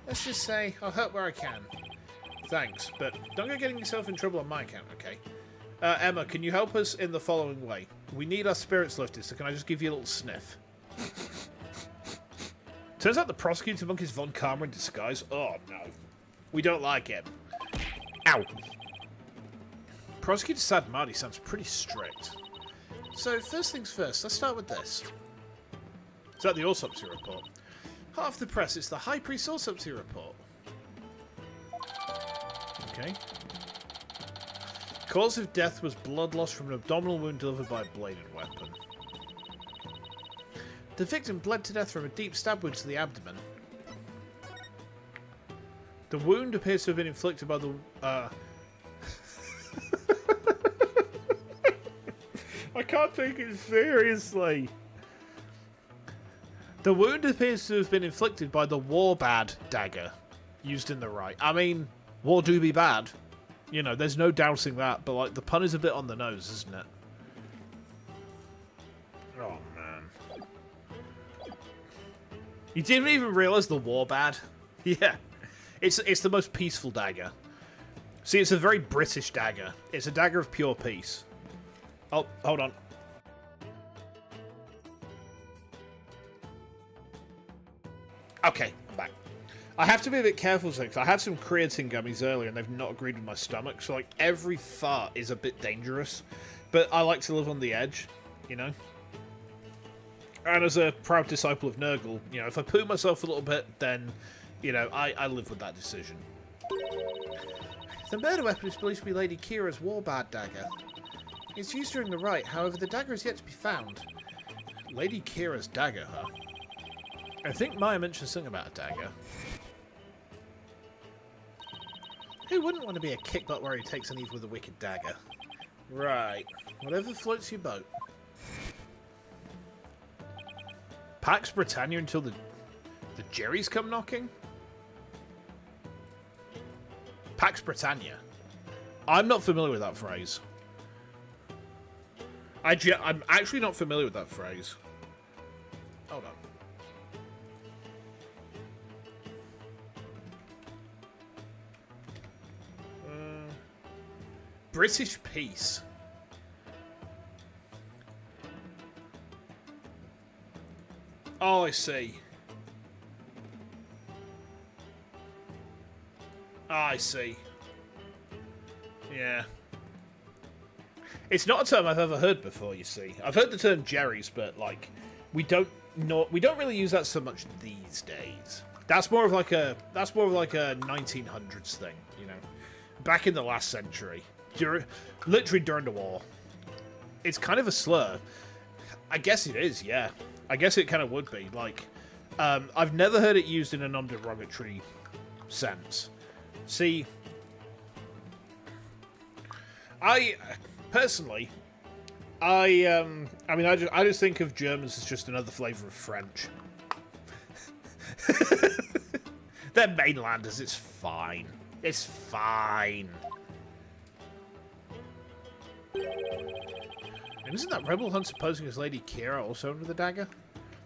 Let's just say, I'll help where I can. Thanks, but don't go getting yourself in trouble on my account, okay? Emma, can you help us in the following way? We need our spirits lifted, so can I just give you a little sniff? Turns out the prosecutor monk is Von Karma in disguise. Oh, no. We don't like him. Ow. Prosecutor Sadmadi sounds pretty strict. So, first things first, let's start with this. Is that the autopsy report? Half the press, it's the High Priest's autopsy report. Okay. Cause of death was blood loss from an abdominal wound delivered by a bladed weapon. The victim bled to death from a deep stab wound to the abdomen. The wound appears to have been inflicted by the... I can't take it seriously. The wound appears to have been inflicted by the war bad dagger used in the Rite. I mean, war do be bad. You know, there's no doubting that, but like the pun is a bit on the nose, isn't it? Oh man. You didn't even realise the war bad? Yeah. It's the most peaceful dagger. See, it's a very British dagger. It's a dagger of pure peace. Oh, hold on. Okay, I'm back. I have to be a bit careful because I had some creatine gummies earlier and they've not agreed with my stomach, so like every fart is a bit dangerous. But I like to live on the edge, you know? And as a proud disciple of Nurgle, you know, if I poo myself a little bit, then, you know, I live with that decision. The murder weapon is believed to be Lady Kira's warbard dagger. It's used during the rite, however, the dagger is yet to be found. Lady Kira's dagger, huh? I think Maya mentioned something about a dagger. Who wouldn't want to be a kickbutt where he takes an Eve with a wicked dagger? Right. Whatever floats your boat. Pax Britannia until the Jerrys come knocking? Pax Britannia. I'm not familiar with that phrase. I'm actually not familiar with that phrase. Hold on. British peace. Oh, I see. Ah, I see. Yeah. It's not a term I've ever heard before, you see. I've heard the term Jerry's, but, like, we don't really use that so much these days. That's more of like a 1900s thing, you know. Back in the last century. Literally during the war. It's kind of a slur. I guess it is, yeah. I guess it kind of would be. Like, I've never heard it used in a non-derogatory sense. See, personally, I mean, I just think of Germans as just another flavour of French. They're mainlanders. It's fine. It's fine. And isn't that rebel hunter posing as Lady Kira also under the dagger?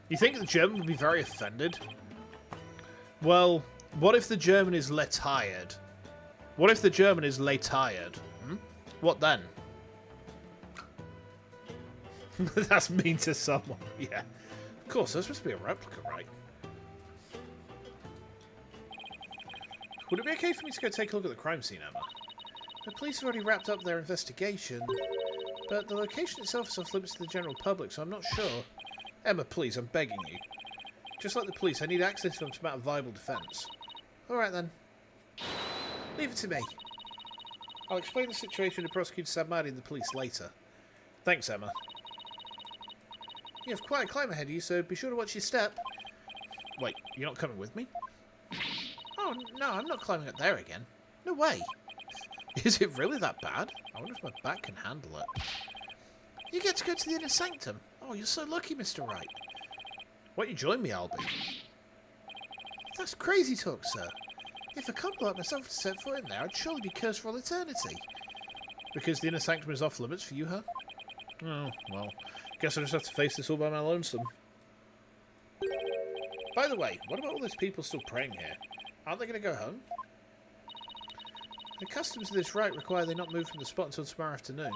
You think the German would be very offended? Well, what if the German is tired? What if the German is tired? Hmm? What then? That's mean to someone. Yeah. Of course, that's supposed to be a replica, right? Would it be okay for me to go take a look at the crime scene, Emma? The police have already wrapped up their investigation, but the location itself is off limits to the general public, so I'm not sure. Emma, please, I'm begging you. Just like the police, I need access to them to mount a viable defence. Alright then. Leave it to me. I'll explain the situation to Prosecutor Samadi and the police later. Thanks, Emma. You have quite a climb ahead of you, so be sure to watch your step. Wait, you're not coming with me? Oh, no, I'm not climbing up there again. No way. Is it really that bad? I wonder if my back can handle it. You get to go to the inner sanctum. Oh, you're so lucky, Mr. Wright. Won't you join me, Albie? That's crazy talk, sir. If a couple like myself were to set foot in there, I'd surely be cursed for all eternity. Because the inner sanctum is off limits for you, huh? Oh, well, guess I just have to face this all by my lonesome. By the way, what about all those people still praying here? Aren't they going to go home? The customs of this rite require they not move from the spot until tomorrow afternoon.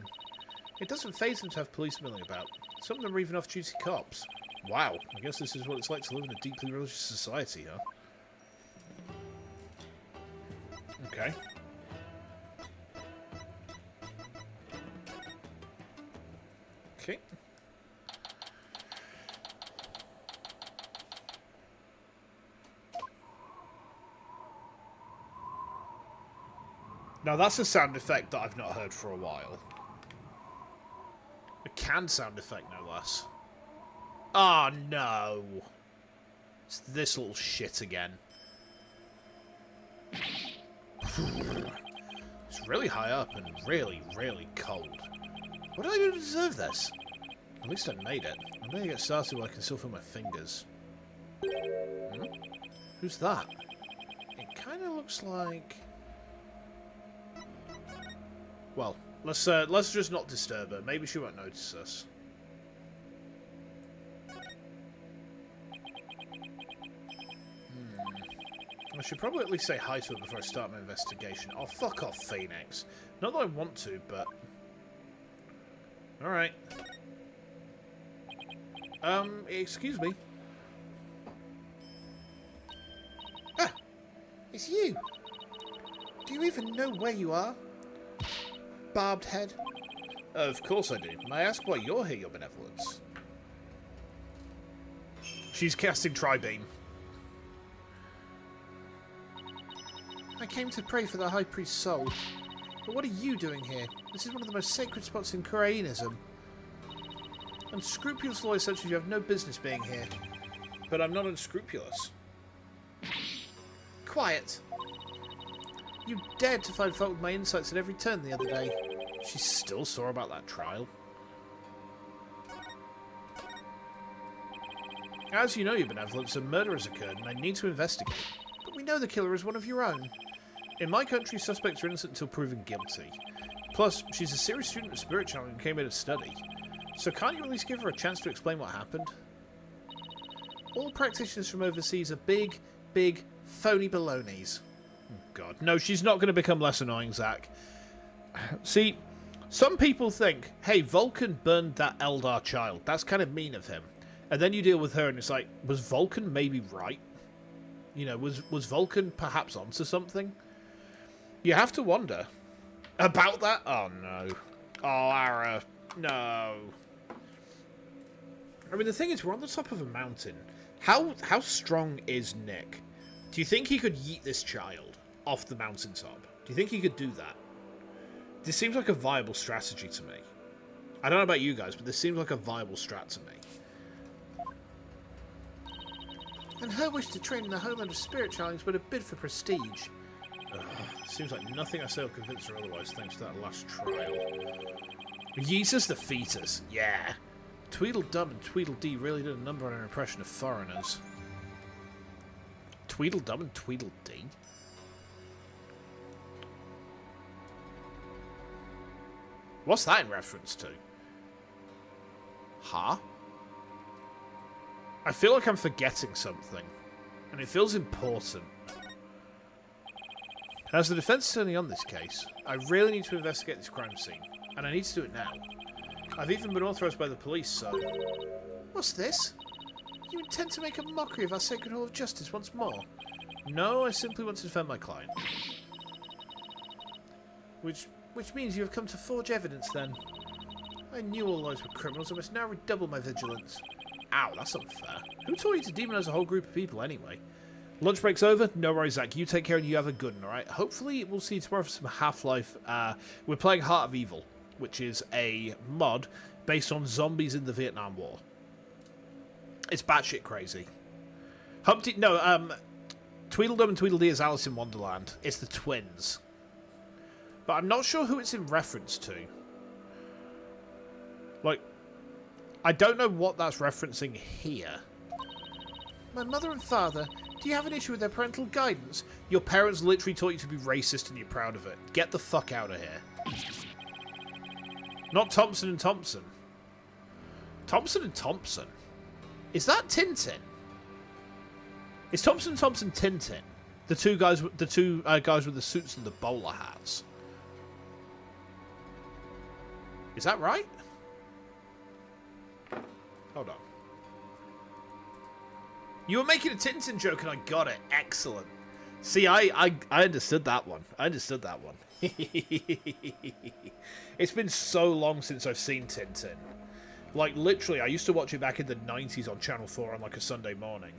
It doesn't faze them to have police milling about. Some of them are even off-duty cops. Wow, I guess this is what it's like to live in a deeply religious society, huh? Okay. Okay. Now that's a sound effect that I've not heard for a while. A canned sound effect, no less. Oh no! It's this little shit again. It's really high up and really, really cold. What did I do to deserve this? At least I made it. I'm going to get started while I can still feel my fingers. Hmm? Who's that? It kind of looks like... Well, let's just not disturb her. Maybe she won't notice us. I should probably at least say hi to her before I start my investigation. Oh, fuck off, Phoenix. Not that I want to, but... Alright. Excuse me. Ah! It's you! Do you even know where you are? Barbed head. Of course I do. May I ask why you're here, Your Benevolence? She's casting Tri-Beam. I came to pray for the High Priest's soul. But what are you doing here? This is one of the most sacred spots in Koreanism. Unscrupulous lawyers such as you have no business being here. But I'm not unscrupulous. Quiet! You dared to find fault with my insights at every turn the other day. She's still sore about that trial. As you know, Your Benevolence, a murder has occurred and I need to investigate. But we know the killer is one of your own. In my country, suspects are innocent until proven guilty. Plus, she's a serious student of spirit channeling and came here to study. So can't you at least give her a chance to explain what happened? All practitioners from overseas are big, phony balonies. Oh, God. No, she's not going to become less annoying, Zach. See, some people think, hey, Vulcan burned that Eldar child. That's kind of mean of him. And then you deal with her and it's like, was Vulcan maybe right? You know, was Vulcan perhaps onto something? You have to wonder. About that? Oh, no. Oh, Ara. No. I mean, the thing is, we're on the top of a mountain. How strong is Nick? Do you think he could yeet this child off the mountaintop? Do you think he could do that? This seems like a viable strategy to me. I don't know about you guys, but this seems like a viable strat to me. And her wish to train in the homeland of spirit channelings but a bid for prestige. Seems like nothing I say will convince her otherwise, thanks to that last trial. Yeesus the fetus, yeah. Tweedledum and Tweedledee really did a number on her impression of foreigners. Tweedledum and Tweedledee? What's that in reference to? Huh? I feel like I'm forgetting something, and it feels important. As the defense attorney on this case, I really need to investigate this crime scene, and I need to do it now. I've even been authorized by the police, so... What's this? You intend to make a mockery of our Sacred Hall of Justice once more? No, I simply want to defend my client. Which means you have come to forge evidence, then. I knew all those were criminals, I must now redouble my vigilance. Ow, that's unfair. Who taught you to demonize a whole group of people, anyway? Lunch break's over. No worries, Zach. You take care and you have a good one, alright? Hopefully we'll see you tomorrow for some Half-Life. We're playing Heart of Evil, which is a mod based on zombies in the Vietnam War. It's batshit crazy. Tweedledum and Tweedledee is Alice in Wonderland. It's the twins. But I'm not sure who it's in reference to. Like, I don't know what that's referencing here. My mother and father, do you have an issue with their parental guidance? Your parents literally taught you to be racist and you're proud of it. Get the fuck out of here. Not Thompson and Thompson. Thompson and Thompson? Is that Tintin? Is Thompson and Thompson Tintin? The two guys with the suits and the bowler hats. Is that right? Hold on. You were making a Tintin joke and I got it. Excellent. See, I understood that one. I understood that one. It's been so long since I've seen Tintin. Like, literally, I used to watch it back in the 90s on Channel 4 on, like, a Sunday morning.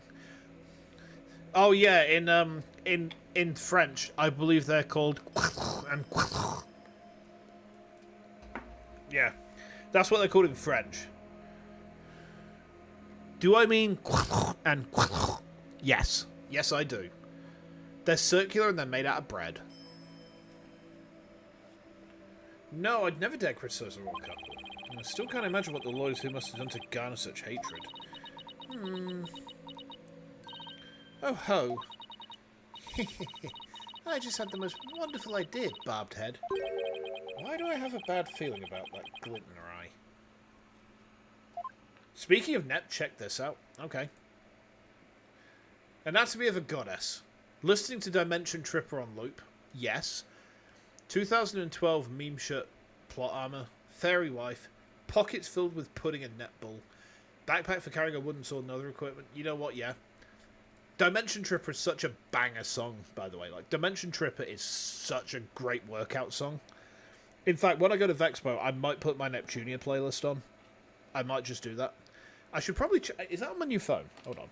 Oh, yeah, in French, I believe they're called... and yeah, that's what they're called in French. Do I mean and yes. Yes, I do. They're circular and they're made out of bread. No, I'd never dare criticize a royal couple. I still can't imagine what the lawyers who must have done to garner such hatred. Oh ho. I just had the most wonderful idea, barbed head. Why do I have a bad feeling about that glint in her eye? Speaking of Nep, check this out. Okay. Anatomy of a Goddess. Listening to Dimension Tripper on loop. Yes. 2012 meme shirt plot armor. Fairy wife. Pockets filled with pudding and netball. Backpack for carrying a wooden sword and other equipment. You know what? Yeah. Dimension Tripper is such a banger song, by the way. Like, Dimension Tripper is such a great workout song. In fact, when I go to Vexpo, I might put my Neptunia playlist on. I might just do that. I should probably... Is that on my new phone? Hold on.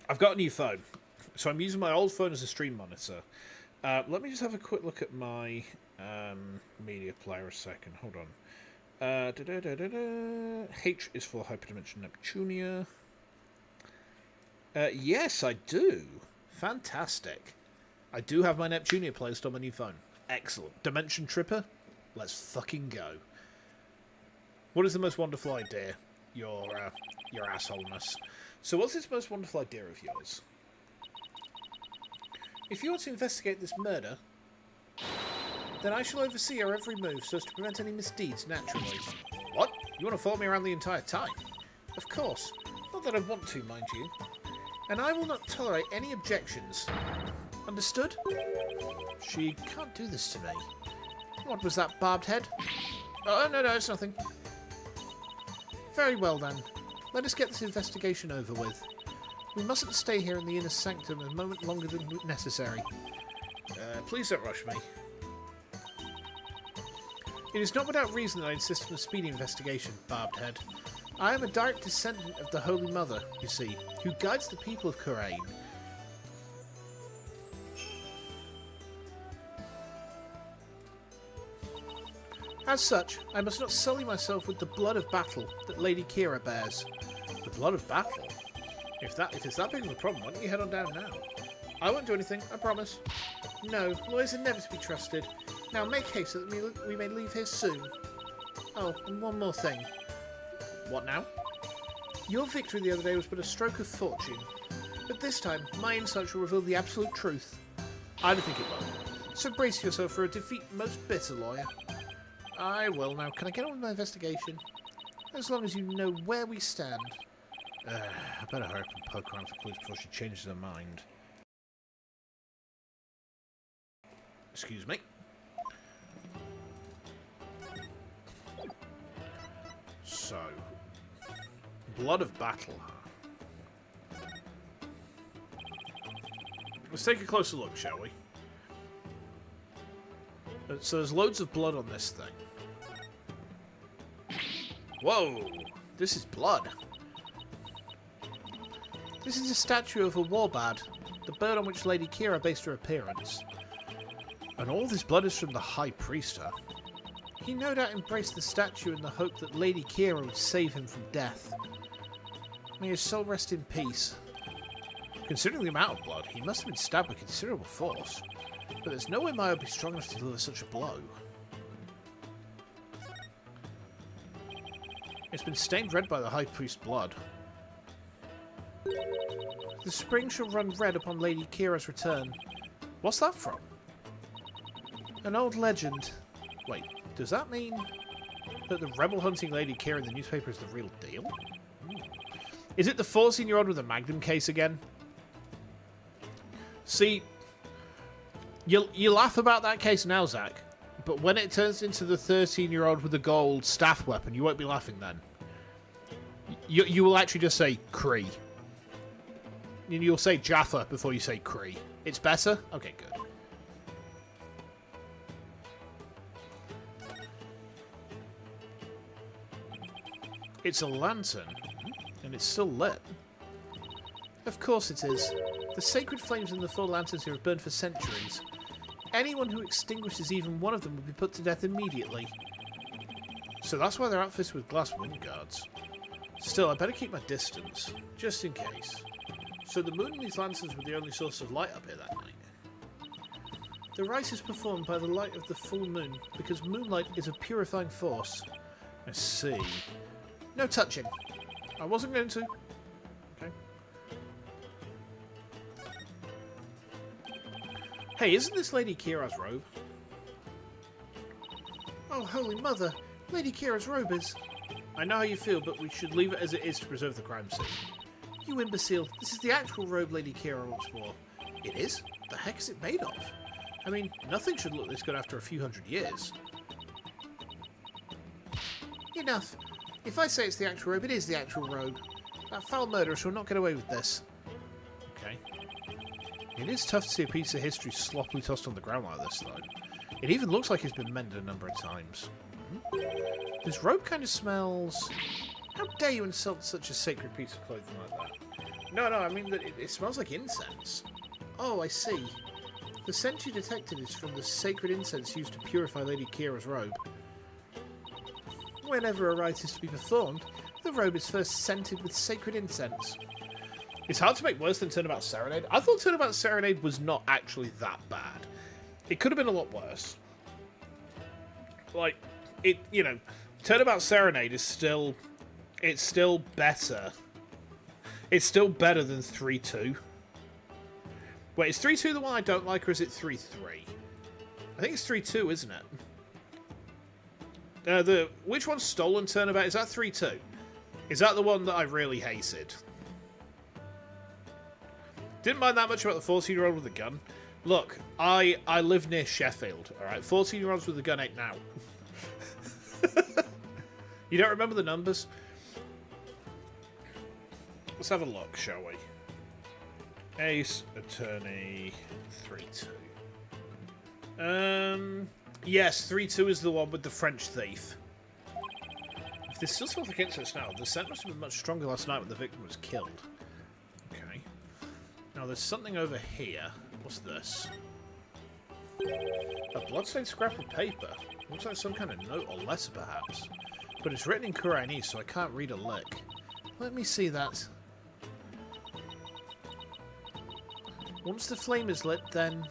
I've got a new phone. So I'm using my old phone as a stream monitor. Let me just have a quick look at my media player a second. Hold on. H is for Hyperdimension Neptunia. Yes, I do. Fantastic. I do have my Neptunia placed on my new phone. Excellent. Dimension Tripper? Let's fucking go. What is the most wonderful idea? Your assholeness. So what's this most wonderful idea of yours? If you want to investigate this murder, then I shall oversee our every move so as to prevent any misdeeds naturally. What? You want to follow me around the entire time? Of course. Not that I want to, mind you. And I will not tolerate any objections. Understood? She can't do this to me. What was that, barbed head? Oh, no, it's nothing. Very well, then. Let us get this investigation over with. We mustn't stay here in the inner sanctum a moment longer than necessary. Please don't rush me. It is not without reason that I insist on a speedy investigation, barbed head. I am a direct descendant of the Holy Mother, you see, who guides the people of Kurumi. As such, I must not sully myself with the blood of battle that Lady Kira bears. The blood of battle? If it's that big of a problem, why don't you head on down now? I won't do anything, I promise. No, lawyers are never to be trusted. Now make haste so that we may leave here soon. Oh, and one more thing. What now? Your victory the other day was but a stroke of fortune. But this time, my insight will reveal the absolute truth. I don't think it will. So brace yourself for a defeat most bitter, lawyer. I will. Now, can I get on with my investigation? As long as you know where we stand. I better hurry up and poke around for clues before she changes her mind. Excuse me. So, blood of battle. Let's take a closer look, shall we? So there's loads of blood on this thing. Whoa! This is blood. This is a statue of a warbad, the bird on which Lady Kira based her appearance. And all this blood is from the High Priest, huh? He no doubt embraced the statue in the hope that Lady Kira would save him from death. May his soul rest in peace. Considering the amount of blood, he must have been stabbed with considerable force. But there's no way Maya would be strong enough to deliver such a blow. It's been stained red by the High Priest's blood. The spring shall run red upon Lady Kira's return. What's that from? An old legend. Wait, does that mean that the rebel-hunting Lady Kira in the newspaper is the real deal? Is it the 14-year-old with a Magnum case again? See, you laugh about that case now, Zach, but when it turns into the 13-year-old with the gold staff weapon, you won't be laughing then. You will actually just say Cree. And you'll say Jaffa before you say Cree. It's better? Okay, good. It's a lantern, and it's still lit. Of course it is. The sacred flames in the 4 lanterns here have burned for centuries. Anyone who extinguishes even one of them will be put to death immediately. So that's why they're outfitted with glass wind guards. Still, I better keep my distance, just in case. So the moon and these lanterns were the only source of light up here that night. The rite is performed by the light of the full moon, because moonlight is a purifying force. I see. No touching. I wasn't going to. Okay. Hey, isn't this Lady Kira's robe? Oh, Holy Mother! Lady Kira's robe is... I know how you feel, but we should leave it as it is to preserve the crime scene. You imbecile. This is the actual robe Lady Kira once wore. It is? The heck is it made of? I mean, nothing should look this good after a few hundred years. Enough. If I say it's the actual robe, it is the actual robe. That foul murderer shall not get away with this. Okay. It is tough to see a piece of history sloppily tossed on the ground like this, though. It even looks like it's been mended a number of times. This robe kind of smells... How dare you insult such a sacred piece of clothing like that? No, I mean that it smells like incense. Oh, I see. The scent you detected is from the sacred incense used to purify Lady Kira's robe. Whenever a rite is to be performed, the robe is first scented with sacred incense. It's hard to make worse than Turnabout Serenade. I thought Turnabout Serenade was not actually that bad. It could have been a lot worse. Like, it, you know, Turnabout Serenade is still... It's still better. It's still better than 3-2. Wait, is 3-2 the one I don't like, or is it 3-3? I think it's 3-2, isn't it? Which one's Stolen Turnabout? Is that 3-2? Is that the one that I really hated? Didn't mind that much about the 14-year-old with a gun. Look, I live near Sheffield, alright? 14-year-olds with a gun ain't now. You don't remember the numbers? Let's have a look, shall we? Ace, Attorney, 3-2. Yes, 3-2 is the one with the French thief. If this still smells like incense now, the scent must have been much stronger last night when the victim was killed. Okay. Now there's something over here. What's this? A bloodstained scrap of paper. Looks like some kind of note or letter, perhaps. But it's written in Kurumi, so I can't read a lick. Let me see that. Once the flame is lit, then...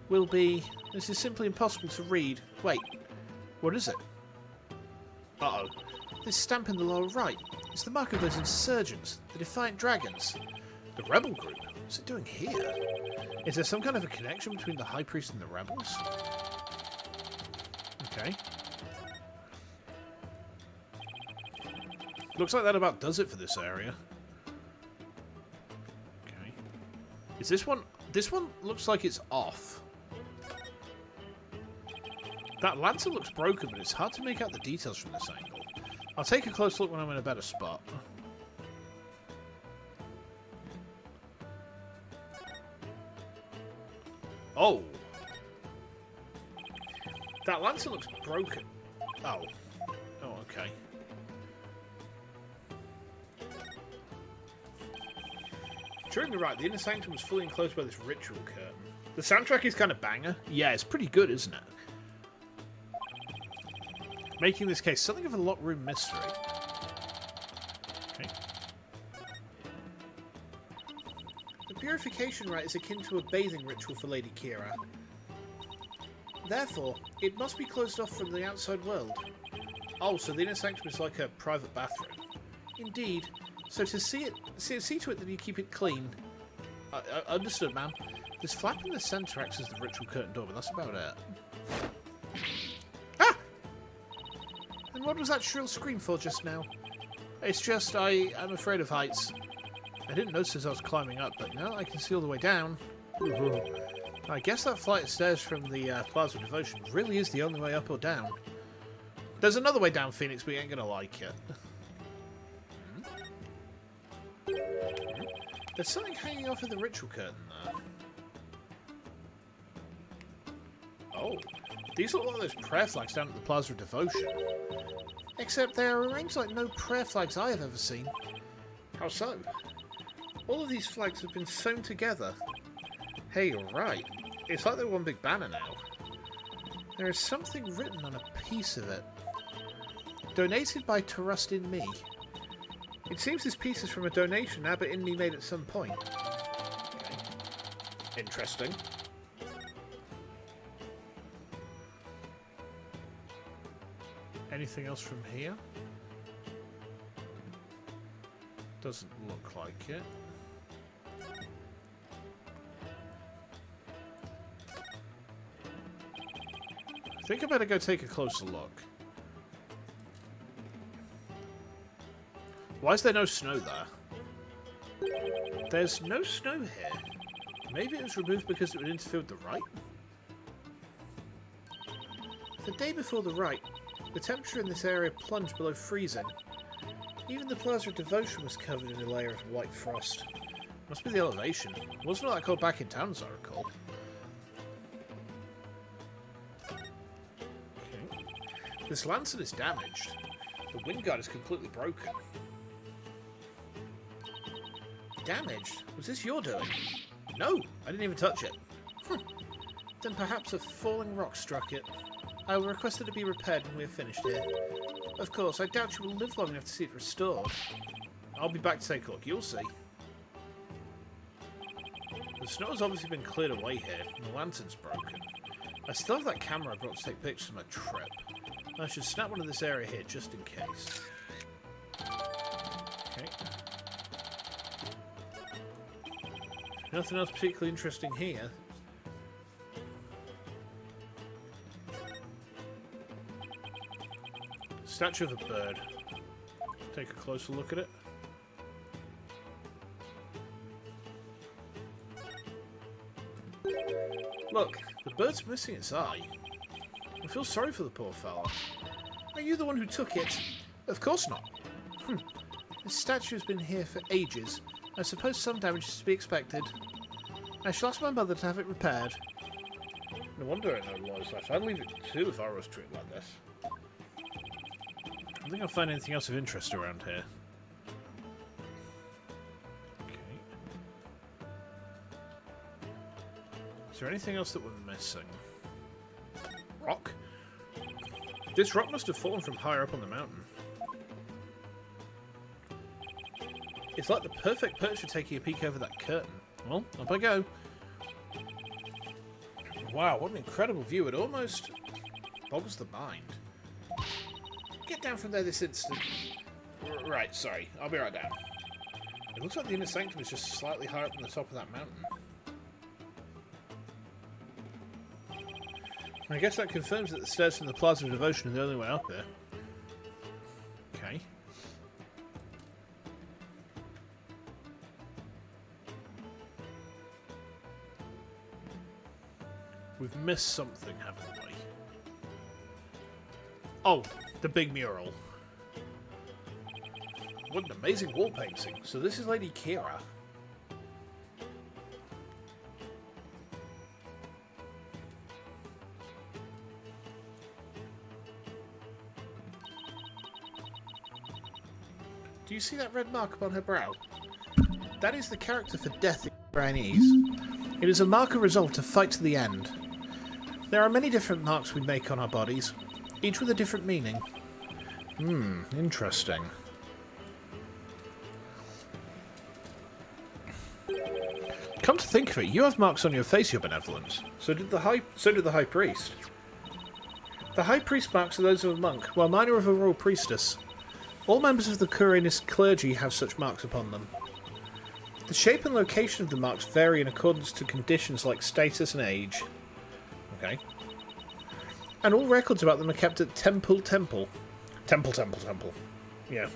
will be... This is simply impossible to read. Wait, what is it? Uh-oh. This stamp in the lower right. It's the mark of those insurgents, the Defiant Dragons. The rebel group? What's it doing here? Is there some kind of a connection between the High Priest and the rebels? Okay. Looks like that about does it for this area. Okay. Is this one... This one looks like it's off. That lantern looks broken, but it's hard to make out the details from this angle. I'll take a close look when I'm in a better spot. Oh! That lantern looks broken. Oh. Oh, okay. During the rite, the inner sanctum was fully enclosed by this ritual curtain. The soundtrack is kind of banger. Yeah, it's pretty good, isn't it? Making this case something of a locked room mystery. Okay. The purification rite is akin to a bathing ritual for Lady Kira. Therefore, it must be closed off from the outside world. Oh, so the inner sanctum is like a private bathroom. Indeed. So to see to it that you keep it clean. Understood, ma'am. This flap in the centre acts as the ritual curtain door, but that's about it. Ah! And what was that shrill scream for just now? It's just, I'm afraid of heights. I didn't notice as I was climbing up, but now I can see all the way down. I guess that flight of stairs from the Plaza of Devotion really is the only way up or down. There's another way down, Phoenix, but you ain't gonna like it. There's something hanging off of the ritual curtain there. Oh, these look like those prayer flags down at the Plaza of Devotion. Except they are arranged like no prayer flags I have ever seen. How so? All of these flags have been sewn together. Hey, you're right. It's like they're one big banner now. There is something written on a piece of it. Donated by Trust in Me. It seems this piece is from a donation Abbot Indy made at some point. Okay. Interesting. Anything else from here? Doesn't look like it. I think I better go take a closer look. Why is there no snow there? There's no snow here. Maybe it was removed because it would interfere with the rite? The day before the rite, the temperature in this area plunged below freezing. Even the Plaza of Devotion was covered in a layer of white frost. Must be the elevation. It wasn't all that cold back in town, as I recall. This lantern is damaged. The wind guard is completely broken. Damaged? Was this your doing? No, I didn't even touch it. Then perhaps a falling rock struck it. I will request that it be repaired when we have finished here. Of course, I doubt you will live long enough to see it restored. I'll be back to take a look. You'll see. The snow has obviously been cleared away here, and the lantern's broken. I still have that camera I brought to take pictures of my trip. I should snap one of this area here just in case. Okay. Nothing else particularly interesting here. Statue of a bird. Take a closer look at it. Look, the bird's missing its eye. I feel sorry for the poor fella. Are you the one who took it? Of course not. This statue has been here for ages. I suppose some damage is to be expected. I shall ask my mother to have it repaired. No wonder I know laws left. I'd leave it too if I was treated like this. I don't think I'll find anything else of interest around here. Okay. Is there anything else that we're missing? Rock? This rock must have fallen from higher up on the mountain. It's like the perfect perch for taking a peek over that curtain. Well, up I go. Wow, what an incredible view. It almost boggles the mind. Get down from there this instant. Right, sorry. I'll be right down. It looks like the inner sanctum is just slightly higher up than the top of that mountain. I guess that confirms that the stairs from the Plaza of Devotion are the only way up here. Okay. We've missed something, haven't we? Oh, the big mural. What an amazing wall painting. So this is Lady Kira. Do you see that red mark upon her brow? That is the character for death in Chinese. It is a mark of resolve to fight to the end. There are many different marks we make on our bodies, each with a different meaning. Interesting. Come to think of it, you have marks on your face, Your Benevolence. So did the High Priest. The High Priest marks are those of a monk, while mine are of a royal priestess. All members of the Kurinist clergy have such marks upon them. The shape and location of the marks vary in accordance to conditions like status and age. Okay. And all records about them are kept at Temple. Yeah.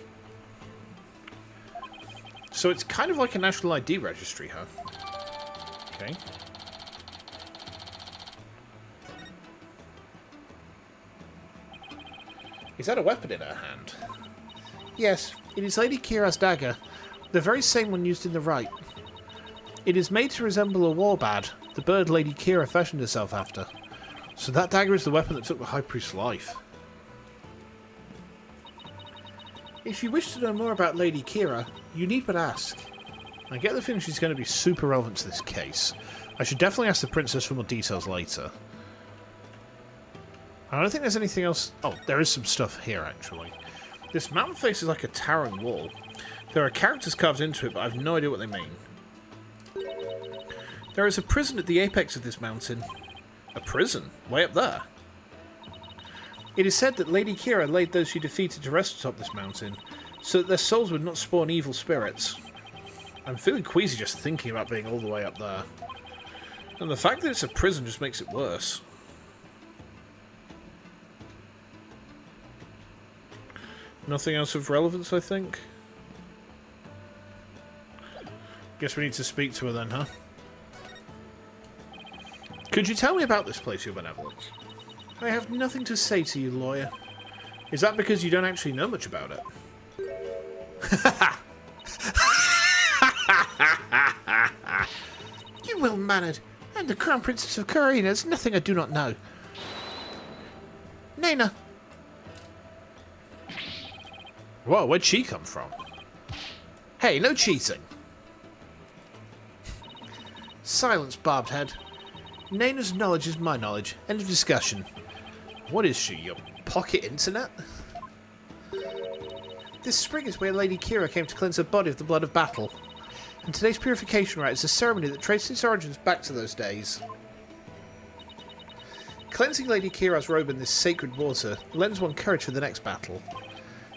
So it's kind of like a national ID registry, huh? Okay. Is that a weapon in her hand? Yes, it is Lady Kira's dagger, the very same one used in the Rite. It is made to resemble a warbad, the bird Lady Kira fashioned herself after. So that dagger is the weapon that took the High Priest's life. If you wish to know more about Lady Kira, you need but ask. I get the feeling she's going to be super relevant to this case. I should definitely ask the princess for more details later. I don't think there's anything else... Oh, there is some stuff here, actually. This mountain face is like a towering wall. There are characters carved into it, but I have no idea what they mean. There is a prison at the apex of this mountain. A prison? Way up there? It is said that Lady Kira laid those she defeated to rest atop this mountain, so that their souls would not spawn evil spirits. I'm feeling queasy just thinking about being all the way up there. And the fact that it's a prison just makes it worse. Nothing else of relevance, I think. Guess we need to speak to her then, huh? Could you tell me about this place, Your Benevolence? I have nothing to say to you, lawyer. Is that because you don't actually know much about it? You well-mannered. I'm the Crown Princess of Kurumi. There's nothing I do not know. Nena, Whoa, where'd she come from? Hey, no cheating. Silence, barbed head. Naina's knowledge is my knowledge. End of discussion. What is she, your pocket internet? This spring is where Lady Kira came to cleanse her body of the blood of battle. And today's purification rite is a ceremony that traces its origins back to those days. Cleansing Lady Kira's robe in this sacred water lends one courage for the next battle.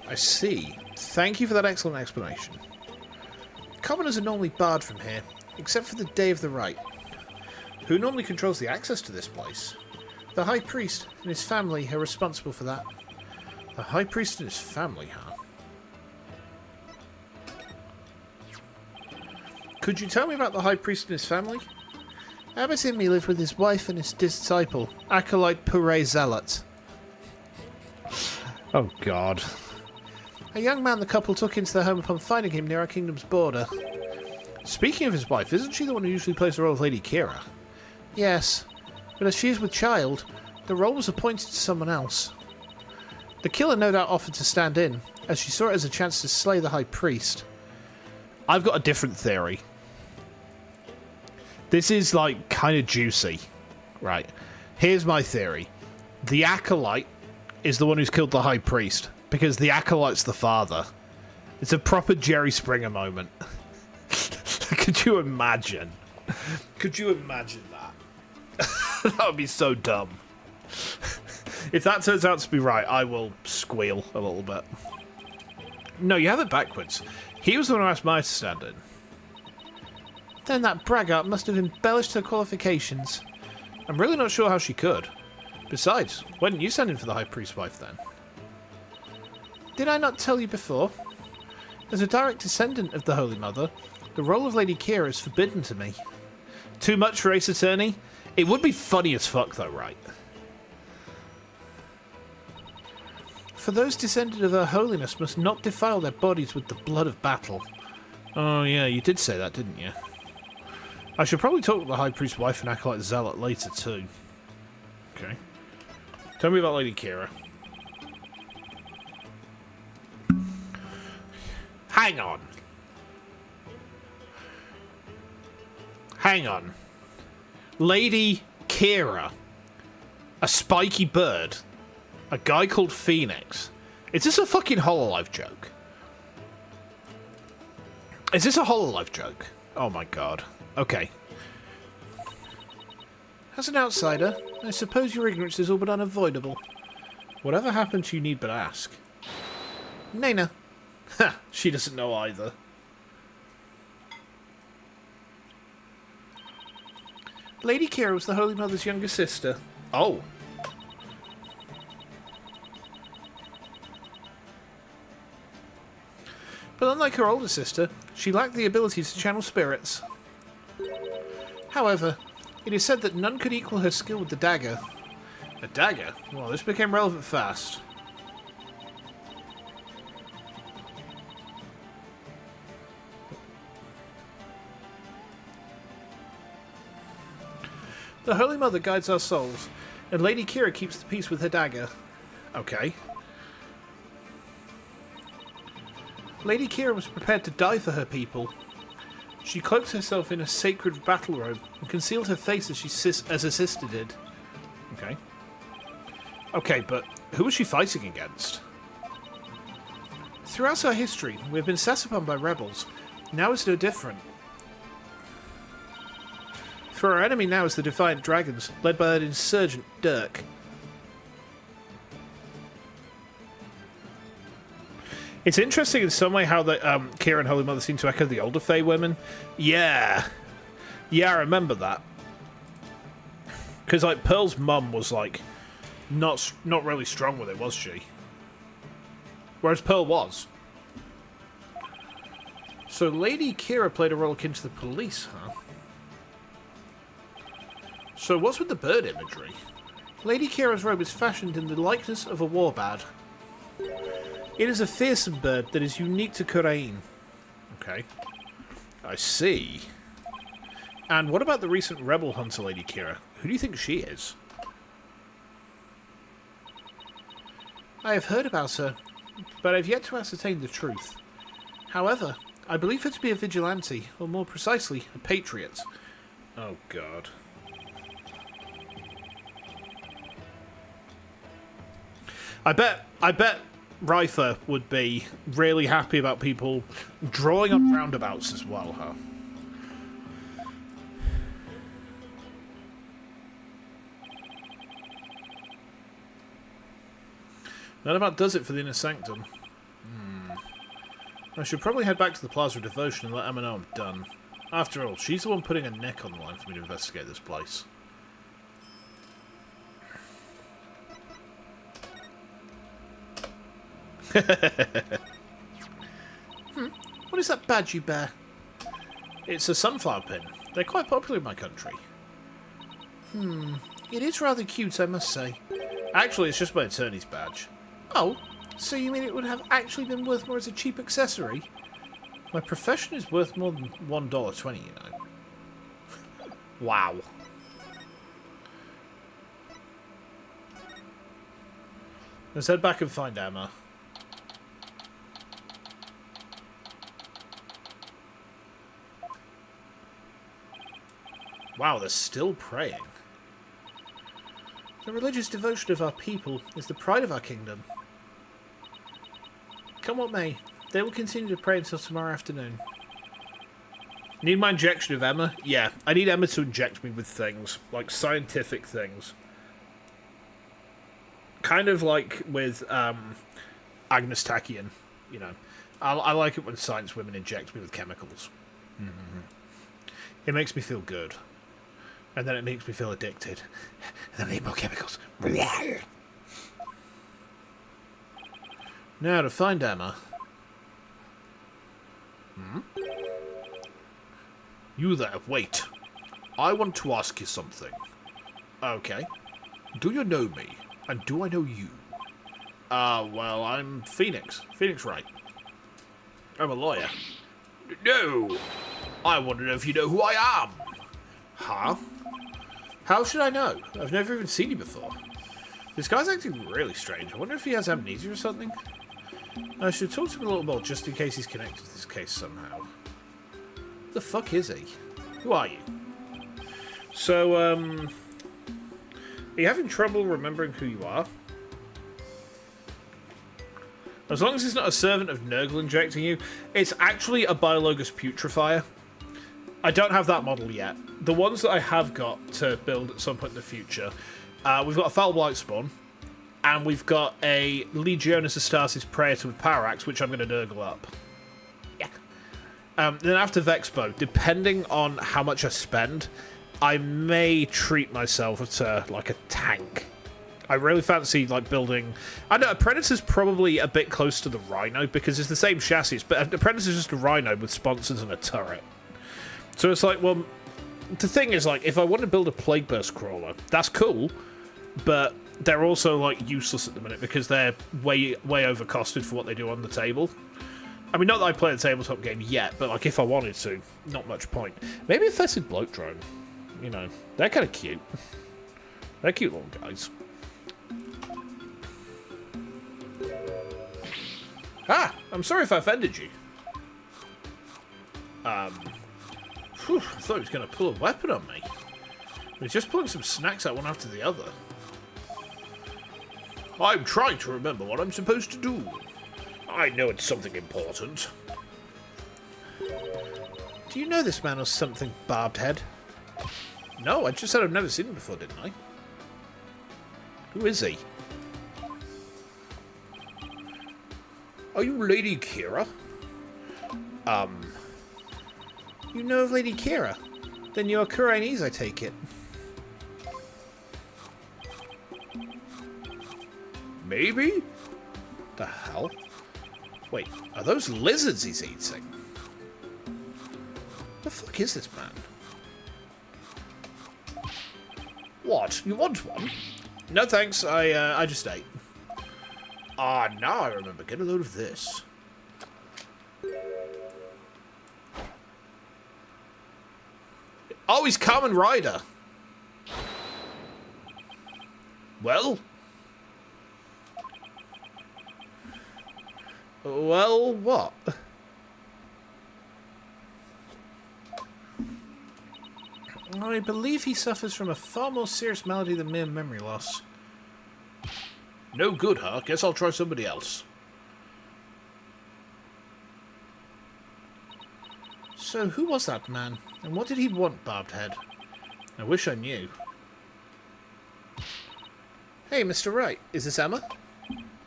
I see. Thank you for that excellent explanation. Commoners are normally barred from here, except for the day of the rite. Who normally controls the access to this place? The High Priest and his family are responsible for that. The High Priest and his family, huh? Could you tell me about the High Priest and his family? Abbot Imi lived with his wife and his disciple, Acolyte Pure Zealot. Oh, God. A young man the couple took into their home upon finding him near our kingdom's border. Speaking of his wife, isn't she the one who usually plays the role of Lady Kira? Yes, but as she is with child, the role was appointed to someone else. The killer no doubt offered to stand in, as she saw it as a chance to slay the High Priest. I've got a different theory. This is, like, kind of juicy. Right. Here's my theory. The Acolyte is the one who's killed the High Priest, because the Acolyte's the father. It's a proper Jerry Springer moment. Could you imagine? Could you imagine that? That would be so dumb. If that turns out to be right, I will squeal a little bit. No, you have it backwards. He was the one who asked Maya to stand in. Then that braggart must have embellished her qualifications. I'm really not sure how she could. Besides, why didn't you stand in for the High Priest's wife then? Did I not tell you before? As a direct descendant of the Holy Mother, the role of Lady Kira is forbidden to me. Too much for Ace Attorney? It would be funny as fuck though, right? For those descended of Her Holiness must not defile their bodies with the blood of battle. Oh yeah, you did say that, didn't you? I should probably talk to the High Priest's wife and Acolyte Zealot later too. Okay. Tell me about Lady Kira. Hang on. Hang on. Lady Kira. A spiky bird. A guy called Phoenix. Is this a fucking HoloLive joke? Is this a HoloLive joke? Oh my god. Okay. As an outsider, I suppose your ignorance is all but unavoidable. Whatever happens, you need but ask. Naina. Ha! She doesn't know either. Lady Kira was the Holy Mother's younger sister. Oh. But unlike her older sister, she lacked the ability to channel spirits. However, it is said that none could equal her skill with the dagger. A dagger? Well, this became relevant fast. The Holy Mother guides our souls, and Lady Kira keeps the peace with her dagger. Okay. Lady Kira was prepared to die for her people. She cloaked herself in a sacred battle robe and concealed her face as as her sister did. Okay. Okay, but who was she fighting against? Throughout our history, we have been set upon by rebels. Now is no different. For our enemy now is the Defiant Dragons, led by that insurgent Dirk. It's interesting in some way how the Kira and Holy Mother seem to echo the older Fey women. Yeah. Yeah, I remember that. Because, like, Pearl's mum was, like, not really strong with it, was she? Whereas Pearl was. So Lady Kira played a role akin to the police, huh? So what's with the bird imagery? Lady Kira's robe is fashioned in the likeness of a warbird. It is a fearsome bird that is unique to Kurain. Okay. I see. And what about the recent rebel hunter Lady Kira? Who do you think she is? I have heard about her, but I've yet to ascertain the truth. However, I believe her to be a vigilante, or more precisely, a patriot. Oh, God. I bet Rite would be really happy about people drawing on roundabouts as well, huh? That about does it for the Inner Sanctum. I should probably head back to the Plaza of Devotion and let Emma know I'm done. After all, she's the one putting her neck on the line for me to investigate this place. What is that badge you bear? It's a sunflower pin. They're quite popular in my country. It is rather cute, I must say. Actually, it's just my attorney's badge. Oh, so you mean it would have actually been worth more as a cheap accessory? My profession is worth more than $1.20, you know. Wow. Let's head back and find Emma. Wow, they're still praying. The religious devotion of our people is the pride of our kingdom. Come what may, they will continue to pray until tomorrow afternoon. Need my injection of Emma? Yeah, I need Emma to inject me with things, like scientific things. Kind of like with Agnes Tachian, you know. I like it when science women inject me with chemicals. It makes me feel good. And then it makes me feel addicted. And then I need more chemicals. Now to find Emma. You there, wait. I want to ask you something. Okay. Do you know me? And do I know you? Well, I'm Phoenix. Phoenix Wright. I'm a lawyer. No! I want to know if you know who I am. Huh? How should I know? I've never even seen you before. This guy's acting really strange. I wonder if he has amnesia or something. I should talk to him a little more just in case he's connected to this case somehow. What the fuck is he? Who are you? So, are you having trouble remembering who you are? As long as it's not a servant of Nurgle injecting you, it's actually a Biologus Putrefier. I don't have that model yet. The ones that I have got to build at some point in the future, we've got a Foul Blight Spawn, and we've got a Legionis Astartes Praetor with Power Axe, which I'm going to Nurgle up. Yeah. Then after Vexpo, depending on how much I spend, I may treat myself to, like, a tank. I really fancy, like, building... I know, a Predator's probably a bit close to the Rhino, because it's the same chassis, but a Predator's just a Rhino with sponsors and a turret. So it's like, well, the thing is, like, if I want to build a Plague Burst Crawler, that's cool, but they're also, like, useless at the minute, because they're way overcosted for what they do on the table. I mean, not that I play a tabletop game yet, but, like, if I wanted to, not much point. Maybe a Fetid Bloat Drone. You know, they're kind of cute. They're cute little guys. Ah! I'm sorry if I offended you. Whew, I thought he was going to pull a weapon on me. He's just pulling some snacks out one after the other. I'm trying to remember what I'm supposed to do. I know it's something important. Do you know this man or something, Barbed Head? No, I just said I've never seen him before, didn't I? Who is he? Are you Lady Kira? You know of Lady Kira? Then you're Kuranese, I take it. Maybe? The hell? Wait, are those lizards he's eating? The fuck is this man? What? You want one? No thanks, I just ate. Ah, now I remember. Get a load of this. Oh, he's Kamen Rider. Well. Well, what? I believe he suffers from a far more serious malady than mere memory loss. No good, huh? Guess I'll try somebody else. So, who was that man? And what did he want, Barbed Head? I wish I knew. Hey, Mr. Wright. Is this Emma?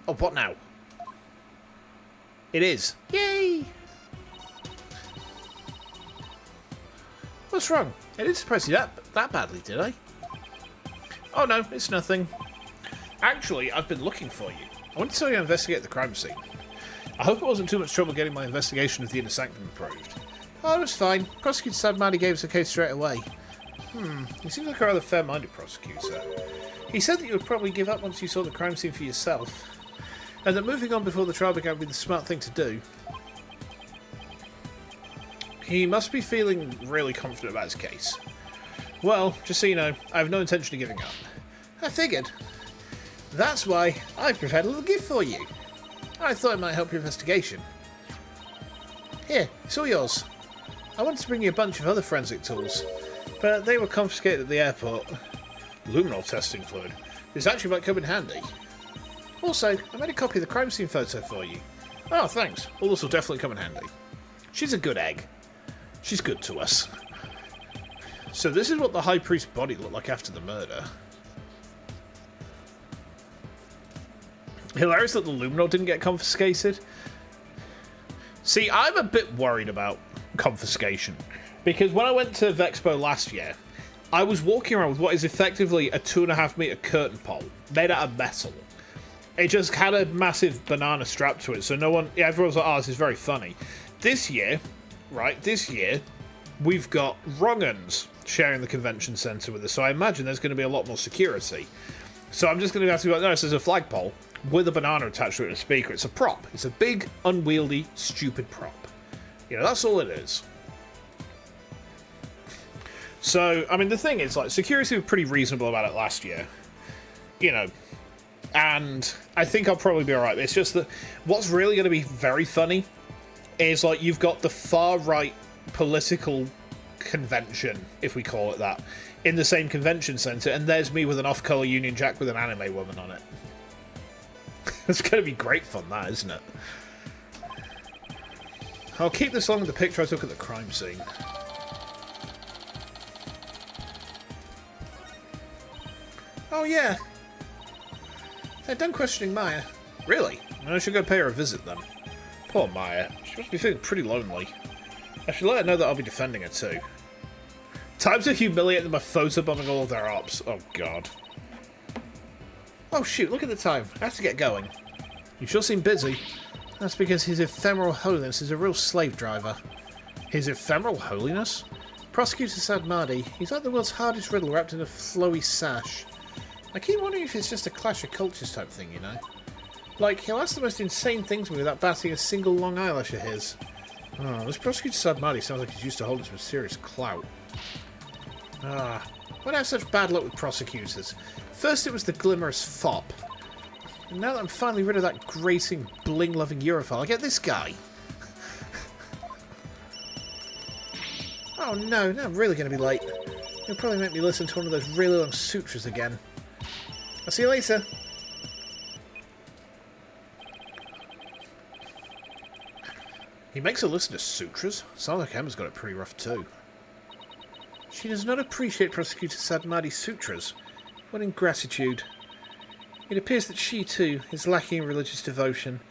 Oh, what now? It is. Yay! What's wrong? I didn't surprise you that badly, did I? Oh no, it's nothing. Actually, I've been looking for you. I want to tell you to investigate the crime scene. I hope it wasn't too much trouble getting my investigation of the Inner Sanctum approved. Oh, it was fine. Prosecutor Sadmadi gave us a case straight away. You seem like a rather fair-minded prosecutor. He said that you would probably give up once you saw the crime scene for yourself, and that moving on before the trial began would be the smart thing to do. He must be feeling really confident about his case. Well, just so you know, I have no intention of giving up. I figured. That's why I prepared a little gift for you. I thought it might help your investigation. Here, it's all yours. I wanted to bring you a bunch of other forensic tools, but they were confiscated at the airport. Luminol testing fluid. This actually might come in handy. Also, I made a copy of the crime scene photo for you. Oh, thanks. All this will definitely come in handy. She's a good egg. She's good to us. So this is what the High Priest's body looked like after the murder. Hilarious that the Luminol didn't get confiscated. See, I'm a bit worried about confiscation. Because when I went to Vexpo last year, I was walking around with what is effectively a 2.5 meter curtain pole made out of metal. It just had a massive banana strap to it, so everyone was like, oh, this is very funny. This year, we've got wrong-uns sharing the convention centre with us, so I imagine there's going to be a lot more security. So I'm just going to have to be like, no, this is a flagpole with a banana attached to it and a speaker. It's a prop. It's a big, unwieldy, stupid prop. You know, that's all it is. So, I mean, the thing is, like, security were pretty reasonable about it last year. You know, and I think I'll probably be alright. It's just that what's really going to be very funny is, like, you've got the far-right political convention, if we call it that, in the same convention centre, and there's me with an off-colour Union Jack with an anime woman on it. It's going to be great fun, that, isn't it? I'll keep this along with the picture I took at the crime scene. Oh, yeah. They're done questioning Maya. Really? I should go pay her a visit, then. Poor Maya. She must be feeling pretty lonely. I should let her know that I'll be defending her, too. Time to humiliate them by photobombing all of their ops. Oh, God. Oh, shoot, look at the time. I have to get going. You sure seem busy. That's because his ephemeral holiness is a real slave driver. His ephemeral holiness? Prosecutor Sadmadi. He's like the world's hardest riddle wrapped in a flowy sash. I keep wondering if it's just a clash of cultures type thing, you know? Like, he'll ask the most insane things to me without batting a single long eyelash of his. Oh, this Prosecutor Sadmadi sounds like he's used to holding some serious clout. Ah, why'd I have such bad luck with prosecutors? First it was the glimmerous fop. And now that I'm finally rid of that gracing, bling-loving Europhile, I get this guy. Oh no, now I'm really going to be late. He'll probably make me listen to one of those really long sutras again. I'll see you later. He makes her listen to sutras? Sounds like Emma's got it pretty rough too. She does not appreciate Prosecutor Sadmadi's sutras. What ingratitude. It appears that she too is lacking in religious devotion.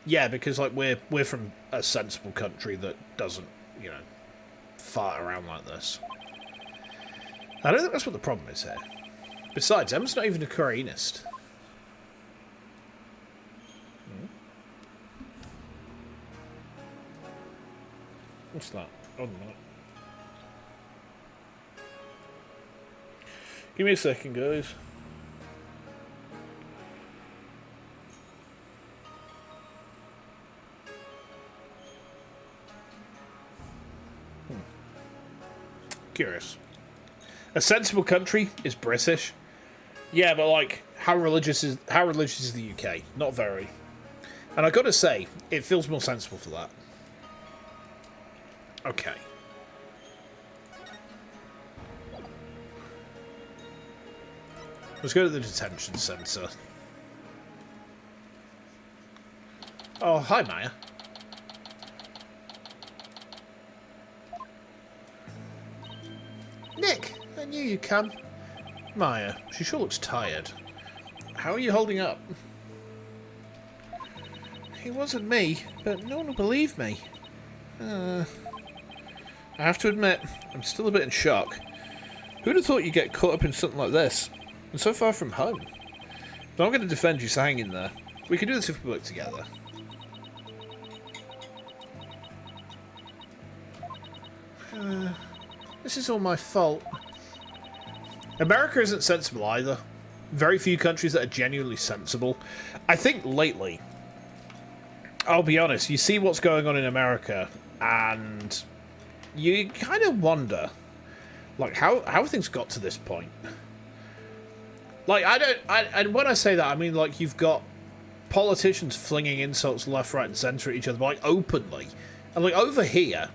Yeah, because like we're from a sensible country that doesn't, you know, fart around like this. I don't think that's what the problem is here. Besides, Emma's not even a Koreanist. What's that? Oh, no. Give me a second, guys. Curious. A sensible country is British. Yeah, but like, how religious is the UK? Not very. And I gotta say, it feels more sensible for that. Okay. Let's go to the detention centre. Oh, hi, Maya. Nick, I knew you'd come. Maya, she sure looks tired. How are you holding up? It wasn't me, but no one will believe me. I have to admit, I'm still a bit in shock. Who'd have thought you'd get caught up in something like this? And so far from home. But I'm going to defend you, so hang in there. We can do this if we work together. This is all my fault. America isn't sensible either. Very few countries that are genuinely sensible. I think lately, I'll be honest, you see what's going on in America, and you kind of wonder, like, how things got to this point. Like, and when I say that, I mean, like, you've got politicians flinging insults left, right, and centre at each other, like, openly. And, like, over here,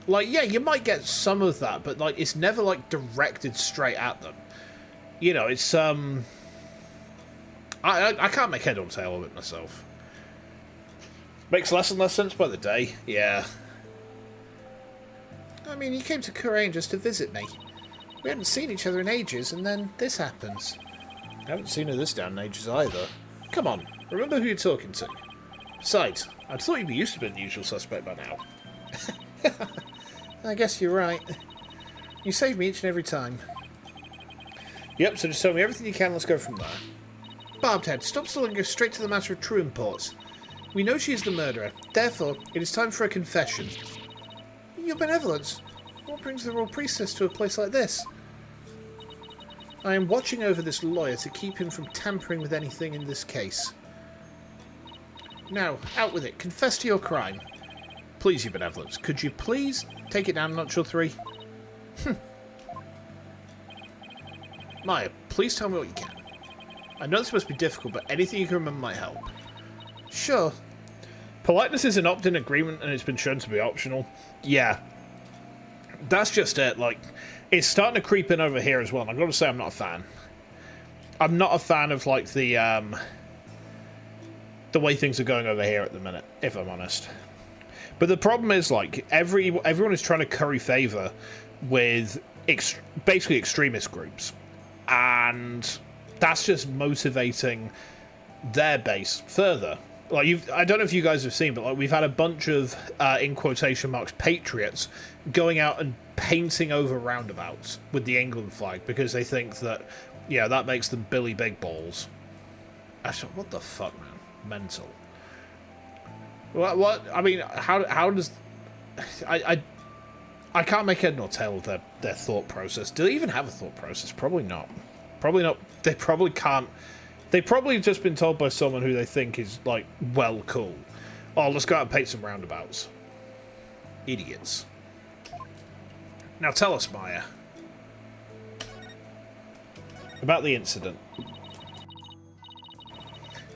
like, yeah, you might get some of that, but, like, it's never, like, directed straight at them. You know, it's, I can't make head or tail of it myself. Makes less and less sense by the day, yeah. I mean, you came to Kurumi just to visit me. We hadn't seen each other in ages, and then this happens. I haven't seen her this down in ages either. Come on, remember who you're talking to. Besides, I thought you'd be used to being the usual suspect by now. I guess you're right. You save me each and every time. Yep, so just tell me everything you can, let's go from there. Barbed Head, stop stalling and go straight to the matter of true imports. We know she is the murderer. Therefore, it is time for a confession. Your benevolence. What brings the royal priestess to a place like this? I am watching over this lawyer to keep him from tampering with anything in this case. Now, out with it. Confess to your crime. Please, your benevolence, could you please take it down a notch or three? Maya, please tell me what you can. I know this must be difficult, but anything you can remember might help. Sure. Politeness is an opt-in agreement, and it's been shown to be optional. Yeah. That's just it, like, it's starting to creep in over here as well, and I've got to say I'm not a fan. I'm not a fan of, like, the way things are going over here at the minute, if I'm honest. But the problem is, like, everyone is trying to curry favour with basically extremist groups. And that's just motivating their base further. Like, I don't know if you guys have seen, but like we've had a bunch of, in quotation marks, patriots going out and painting over roundabouts with the England flag because they think that, yeah, that makes them Billy Big Balls. What the fuck, man? Mental. What? I mean, how does... I can't make head nor tail of their thought process. Do they even have a thought process? Probably not. Probably not. They probably can't... They've probably just been told by someone who they think is, like, well, cool. Oh, let's go out and paint some roundabouts. Idiots. Now tell us, Maya. About the incident.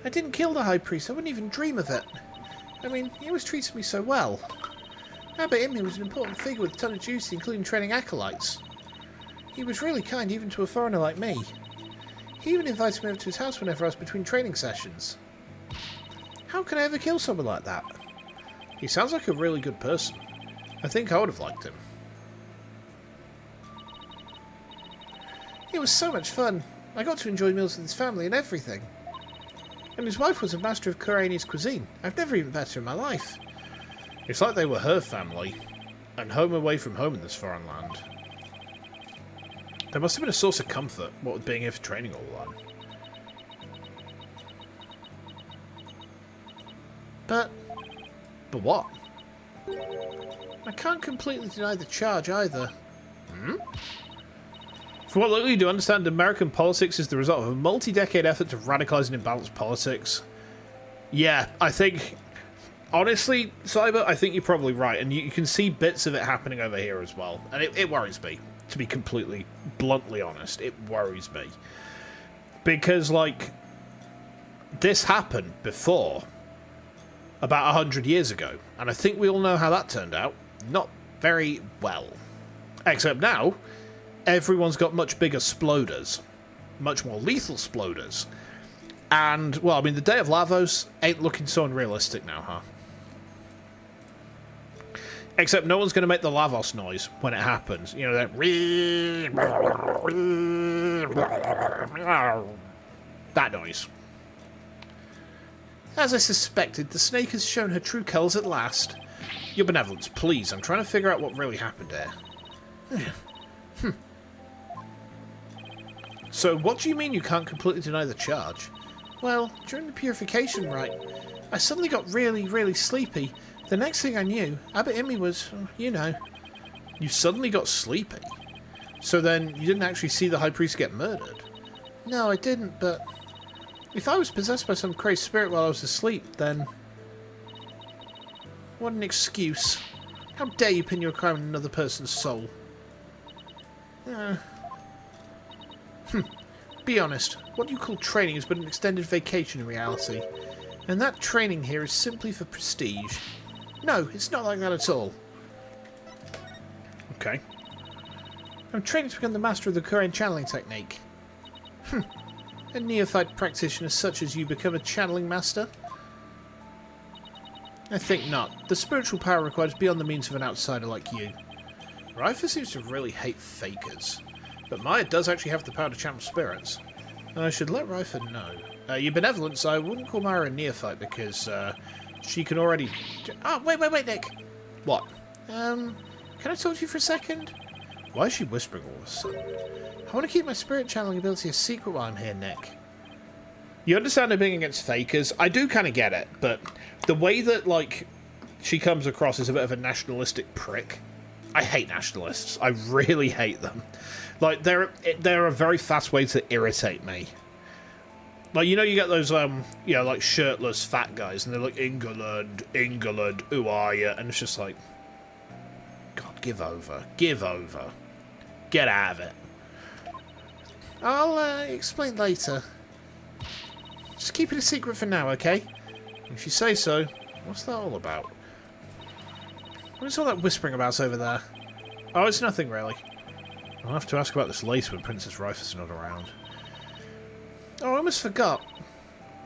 I didn't kill the High Priest. I wouldn't even dream of it. I mean, he always treated me so well. Abbot Imri was an important figure with a ton of duty, including training acolytes. He was really kind even to a foreigner like me. He even invited me over to his house whenever I was between training sessions. How can I ever kill someone like that? He sounds like a really good person. I think I would have liked him. It was so much fun. I got to enjoy meals with his family and everything. And his wife was a master of Kurumi's cuisine. I've never eaten better in my life. It's like they were her family, and home away from home in this foreign land. There must have been a source of comfort, what with being here for training all the time. But what? I can't completely deny the charge either. From what little you do understand, American politics is the result of a multi-decade effort to radicalise and imbalance politics. Yeah, I think... Honestly, Cyber, I think you're probably right, and you can see bits of it happening over here as well. And it worries me, to be completely, bluntly honest. It worries me. Because, like, this happened before. about 100 years ago. And I think we all know how that turned out. Not very well. Except now, everyone's got much bigger sploders. Much more lethal sploders. And, well, I mean, the Day of Lavos ain't looking so unrealistic now, huh? Except no one's going to make the Lavos noise when it happens. You know, that... that noise. As I suspected, the snake has shown her true colours at last. Your benevolence, please. I'm trying to figure out what really happened here. So, what do you mean you can't completely deny the charge? Well, during the purification rite, I suddenly got really, really sleepy. The next thing I knew, Abbot Imi was, you know... You suddenly got sleepy? So then, you didn't actually see the High Priest get murdered? No, I didn't, but... If I was possessed by some crazed spirit while I was asleep, then... What an excuse. How dare you pin your crime on another person's soul? Be honest, what you call training is but an extended vacation in reality. And that training here is simply for prestige. No, it's not like that at all. Okay. I'm training to become the master of the Korean channeling technique. A neophyte practitioner such as you become a channeling master? I think not. The spiritual power required is beyond the means of an outsider like you. Rifa seems to really hate fakers. But Maya does actually have the power to channel spirits. I should let Rifa know. Your benevolence, I wouldn't call Maya a neophyte because she can already... Oh, wait, Nick! What? Can I talk to you for a second? Why is she whispering all of a sudden? I want to keep my spirit channeling ability a secret while I'm here, Nick. You understand her being against fakers? I do kind of get it, but the way that, like, she comes across is a bit of a nationalistic prick. I hate nationalists. I really hate them. Like, they're a very fast way to irritate me. Like, you know, you get those, you know, like, shirtless fat guys, and they're like, England, who are you? And it's just like, God, give over. Get out of it. I'll, explain later. Just keep it a secret for now, okay? If you say so. What's that all about? What is all that whispering about over there? Oh, it's nothing, really. I'll have to ask about this later when Princess Rifus is not around. Oh, I almost forgot.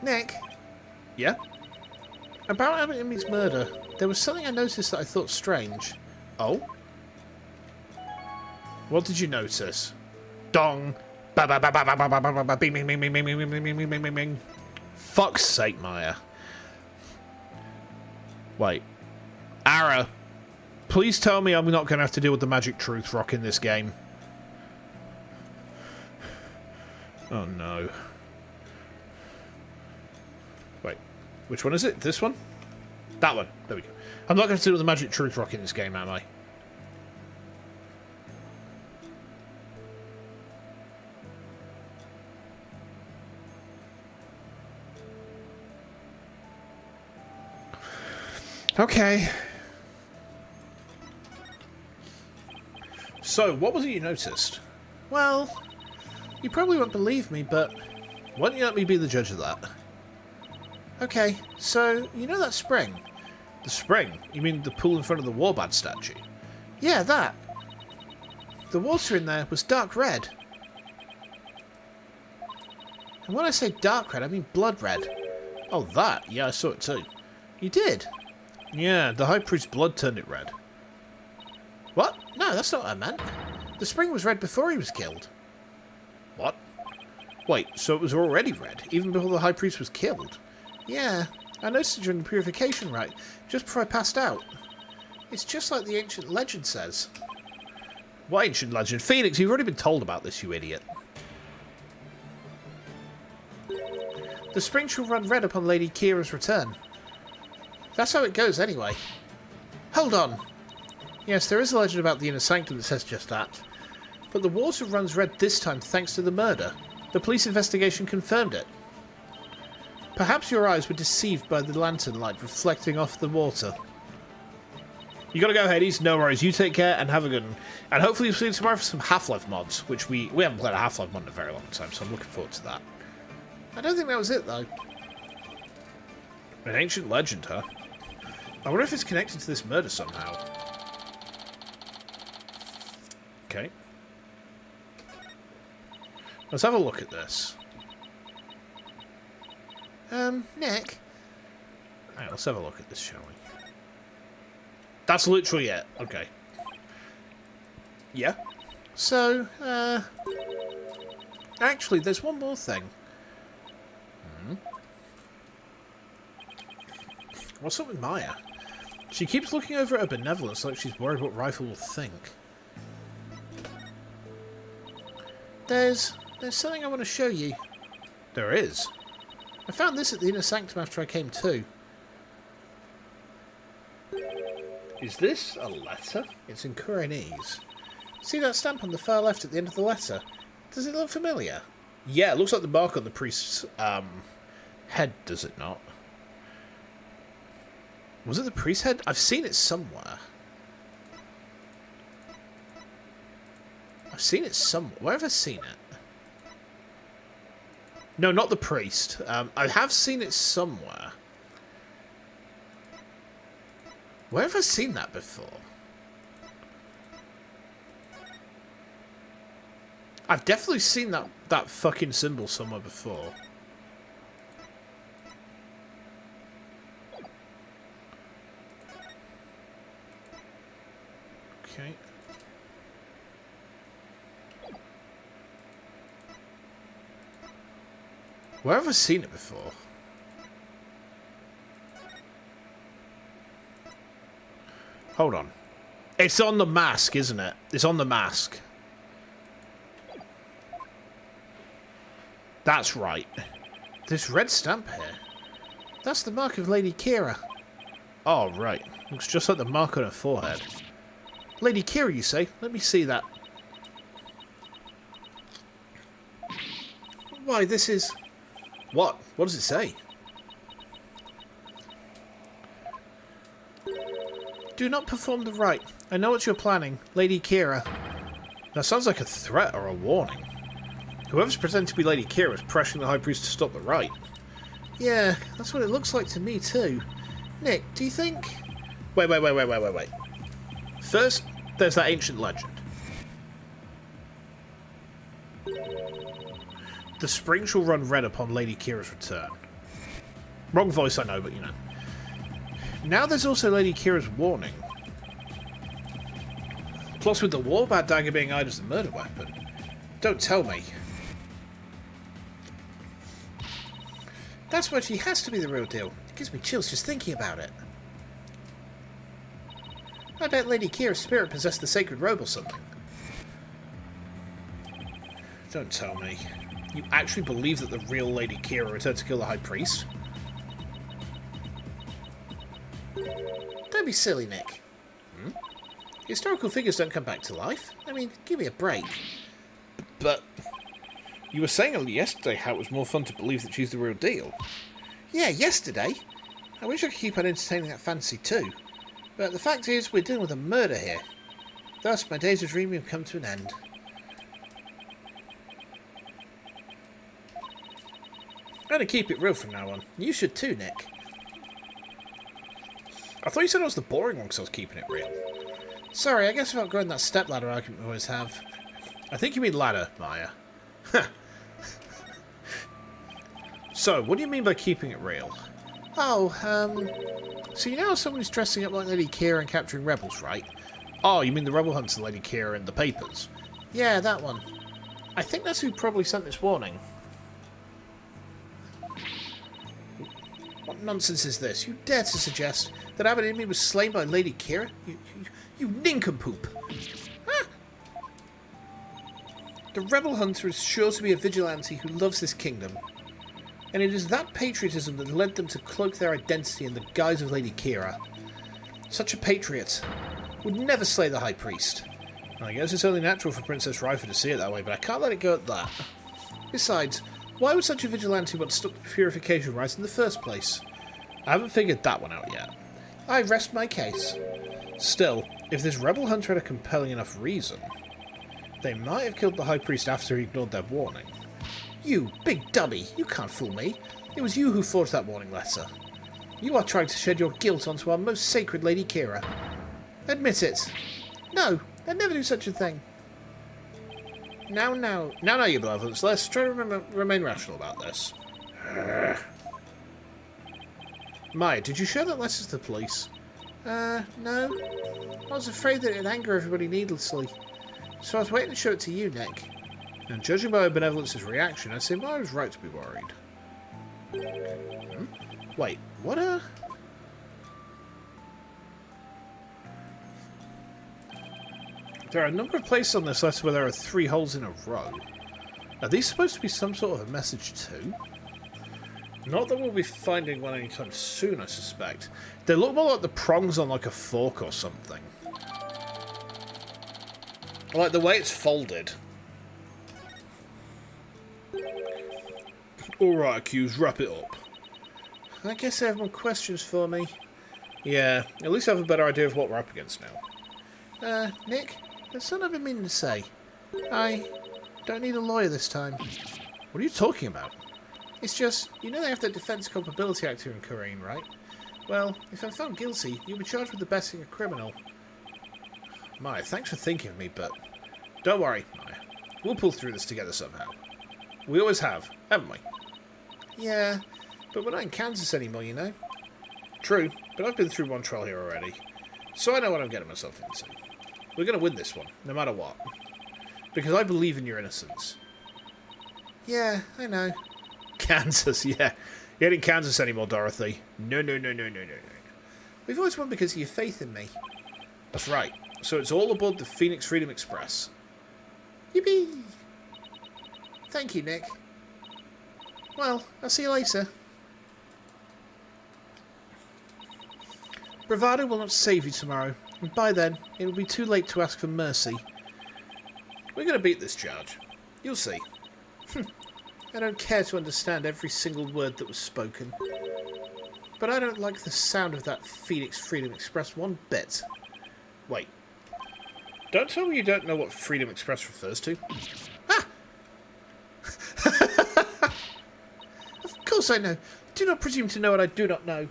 Nick? Yeah? About Abbot Imi's murder, there was something I noticed that I thought strange. Oh? What did you notice? Dong! Ba ba ba ba ba ba ba ba ba bing bing bing bing bing bing bing bing bing bing bing. Fuck's sake, Maya. Wait. Ara, please tell me I'm not going to have to deal with the magic truth rock in this game. Oh no. Wait, which one is it? This one? That one. There we go. I'm not going to deal with the magic truth rock in this game, am I? Okay. So, what was it you noticed? Well, you probably won't believe me, but why don't you let me be the judge of that? Okay, so, you know that spring? The spring? You mean the pool in front of the Warbad statue? Yeah, that. The water in there was dark red. And when I say dark red, I mean blood red. Oh, that? Yeah, I saw it too. You did? Yeah, the High Priest's blood turned it red. What? No, that's not what I meant. The spring was red before he was killed. What? Wait, so it was already red, even before the High Priest was killed? Yeah, I noticed it during the purification rite, just before I passed out. It's just like the ancient legend says. What ancient legend? Phoenix, you've already been told about this, you idiot. The spring shall run red upon Lady Kira's return. That's how it goes, anyway. Hold on. Yes, there is a legend about the inner sanctum that says just that. But the water runs red this time thanks to the murder. The police investigation confirmed it. Perhaps your eyes were deceived by the lantern light reflecting off the water. You gotta go, Hades. No worries. You take care and have a good one. And hopefully you'll see you tomorrow for some Half-Life mods, which we haven't played a Half-Life mod in a very long time, so I'm looking forward to that. I don't think that was it, though. An ancient legend, huh? I wonder if it's connected to this murder somehow. Okay. Let's have a look at this. Nick? Alright, let's have a look at this, shall we? That's literally it. Okay. Yeah? So, actually, there's one more thing. What's up with Maya? She keeps looking over at her benevolence like she's worried what Rifle will think. There's something I want to show you. There is. I found this at the inner sanctum after I came to. Is this a letter? It's in Kuronese. See that stamp on the far left at the end of the letter? Does it look familiar? Yeah, it looks like the mark on the priest's head, does it not? Was it the priest's head? I've seen it somewhere. I've seen it somewhere. Where have I seen it? No, not the priest. I have seen it somewhere. Where have I seen that before? I've definitely seen that fucking symbol somewhere before. Okay. Where have I seen it before? Hold on. It's on the mask, isn't it? It's on the mask. That's right. This red stamp here. That's the mark of Lady Kira. Oh, right. Looks just like the mark on her forehead. Lady Kira, you say? Let me see that. Why, this is... What? What does it say? Do not perform the rite. I know what you're planning. Lady Kira. That sounds like a threat or a warning. Whoever's pretending to be Lady Kira is pressuring the High Priest to stop the rite. Yeah, that's what it looks like to me too. Nick, do you think... Wait. First, there's that ancient legend. The spring shall run red upon Lady Kira's return. Wrong voice, I know, but you know. Now there's also Lady Kira's warning. Plus with the Warbat dagger being eyed as the murder weapon. Don't tell me. That's why she has to be the real deal. It gives me chills just thinking about it. I bet Lady Kira's spirit possessed the sacred robe or something. Don't tell me. You actually believe that the real Lady Kira returned to kill the High Priest? Don't be silly, Nick. Historical figures don't come back to life. I mean, give me a break. But you were saying yesterday how it was more fun to believe that she's the real deal. Yeah, yesterday. I wish I could keep on entertaining that fantasy too. But the fact is, we're dealing with a murder here. Thus, my days of dreaming have come to an end. I'm going to keep it real from now on. You should too, Nick. I thought you said I was the boring one because I was keeping it real. Sorry, I guess I've outgrown that stepladder argument we always have. I think you mean ladder, Maya. So, what do you mean by keeping it real? Oh, so you know how someone who's dressing up like Lady Kira and capturing rebels, right? Oh, you mean the rebel hunter Lady Kira in the papers? Yeah, that one. I think that's who probably sent this warning. What nonsense is this? You dare to suggest that anonymity was slain by Lady Kira? You nincompoop! Ah! The rebel hunter is sure to be a vigilante who loves this kingdom. And it is that patriotism that led them to cloak their identity in the guise of Lady Kira. Such a patriot would never slay the High Priest. I guess it's only natural for Princess Rite to see it that way, but I can't let it go at that. Besides, why would such a vigilante want to stop the purification rites in the first place? I haven't figured that one out yet. I rest my case. Still, if this rebel hunter had a compelling enough reason, they might have killed the High Priest after he ignored their warning. You big dummy, you can't fool me. It was you who forged that warning letter. You are trying to shed your guilt onto our most sacred Lady Kira. Admit it. No, I'd never do such a thing. Now, your benevolence. Let's try to remain rational about this. Maya, did you show that letter to the police? No. I was afraid that it'd anger everybody needlessly. So I was waiting to show it to you, Nick. And judging by benevolence's reaction, I'd say Maya was right to be worried. Wait, what There are a number of places on this list where there are 3 holes in a row. Are these supposed to be some sort of a message too? Not that we'll be finding one anytime soon, I suspect. They look more like the prongs on like a fork or something. Like the way it's folded. Alright, accused, wrap it up. I guess they have more questions for me. Yeah, at least I have a better idea of what we're up against now. Nick, there's something I've been meaning to say. I don't need a lawyer this time. What are you talking about? It's just, you know they have the Defense Culpability Act here in Kurumi, right? Well, if I'm found guilty, you'll be charged with abetting a criminal. Maya, thanks for thinking of me, but don't worry, Maya. We'll pull through this together somehow. We always have, haven't we? Yeah, but we're not in Kansas anymore, you know? True, but I've been through one trial here already, so I know what I'm getting myself into. We're going to win this one, no matter what. Because I believe in your innocence. Yeah, I know. Kansas, yeah. You ain't in Kansas anymore, Dorothy. No. We've always won because of your faith in me. That's right. So it's all aboard the Phoenix Freedom Express. Yippee! Thank you, Nick. Well, I'll see you later. Bravado will not save you tomorrow, and by then, it will be too late to ask for mercy. We're going to beat this charge. You'll see. I don't care to understand every single word that was spoken. But I don't like the sound of that Phoenix Freedom Express one bit. Wait. Don't tell me you don't know what Freedom Express refers to. Ah! Of course I know. Do not presume to know what I do not know.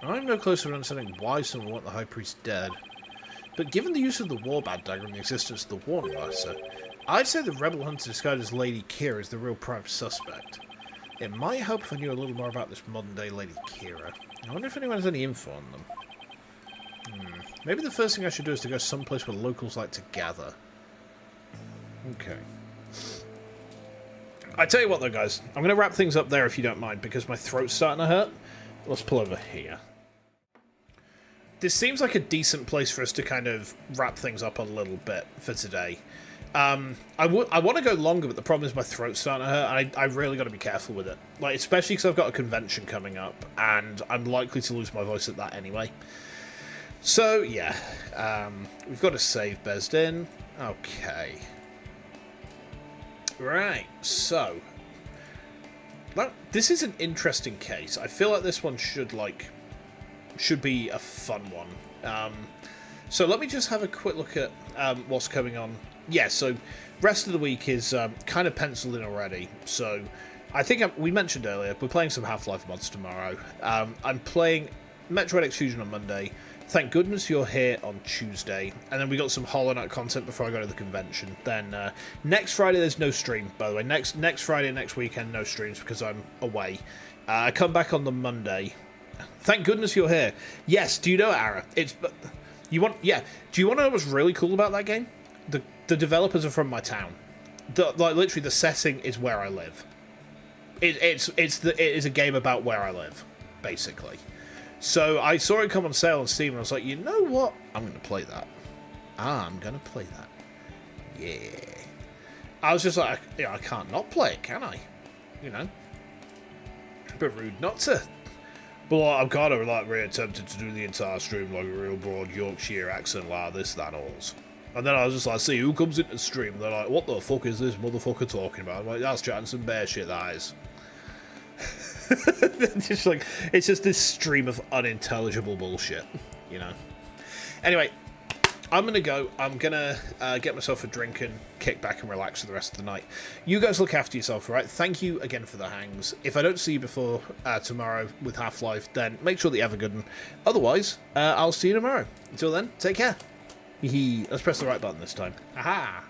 I'm no closer to understanding why someone would want the High Priest dead. But given the use of the Warbad dagger and the existence of the Warning Letter, I'd say the rebel hunter disguised as Lady Kira is the real prime suspect. It might help if I knew a little more about this modern-day Lady Kira. I wonder if anyone has any info on them. Maybe the first thing I should do is to go someplace where locals like to gather. Okay. I tell you what though, guys. I'm going to wrap things up there if you don't mind, because my throat's starting to hurt. Let's pull over here. This seems like a decent place for us to kind of wrap things up a little bit for today. I want to go longer, but the problem is my throat's starting to hurt, and I really got to be careful with it. Like, especially because I've got a convention coming up, and I'm likely to lose my voice at that anyway. So, yeah. We've got a save bezzed in. Okay. Right, so... this is an interesting case. I feel like this one should be a fun one. So let me just have a quick look at what's coming on. Yeah, so rest of the week is kind of penciled in already. So I think we mentioned earlier, we're playing some Half-Life mods tomorrow. I'm playing Metroid X Fusion on Monday. Thank goodness you're here on Tuesday. And then we got some Hollow Knight content before I go to the convention. Then next Friday there's no stream, by the way. Next Friday, next weekend, no streams because I'm away. I come back on the Monday. Thank goodness you're here. Yes, do you know, Ara? Do you want to know what's really cool about that game? The developers are from my town. Literally the setting is where I live. It is a game about where I live, basically. So I saw it come on sale on Steam and I was like, you know what? I'm going to play that. I'm going to play that. Yeah. I was just like, I can't not play it, can I? You know? A bit rude not to. But I'm kind of really tempted to do the entire stream like a real broad Yorkshire accent like this, that, alls. And then I was just like, see who comes into the stream. And they're like, what the fuck is this motherfucker talking about? I'm like, that's chatting some bear shit, that is. It's just this stream of unintelligible bullshit, you know. Anyway, I'm going to go. I'm going to get myself a drink and kick back and relax for the rest of the night. You guys look after yourself, all right? Thank you again for the hangs. If I don't see you before tomorrow with Half-Life, then make sure that you have a good one. Otherwise, I'll see you tomorrow. Until then, take care. Let's press the right button this time. Aha!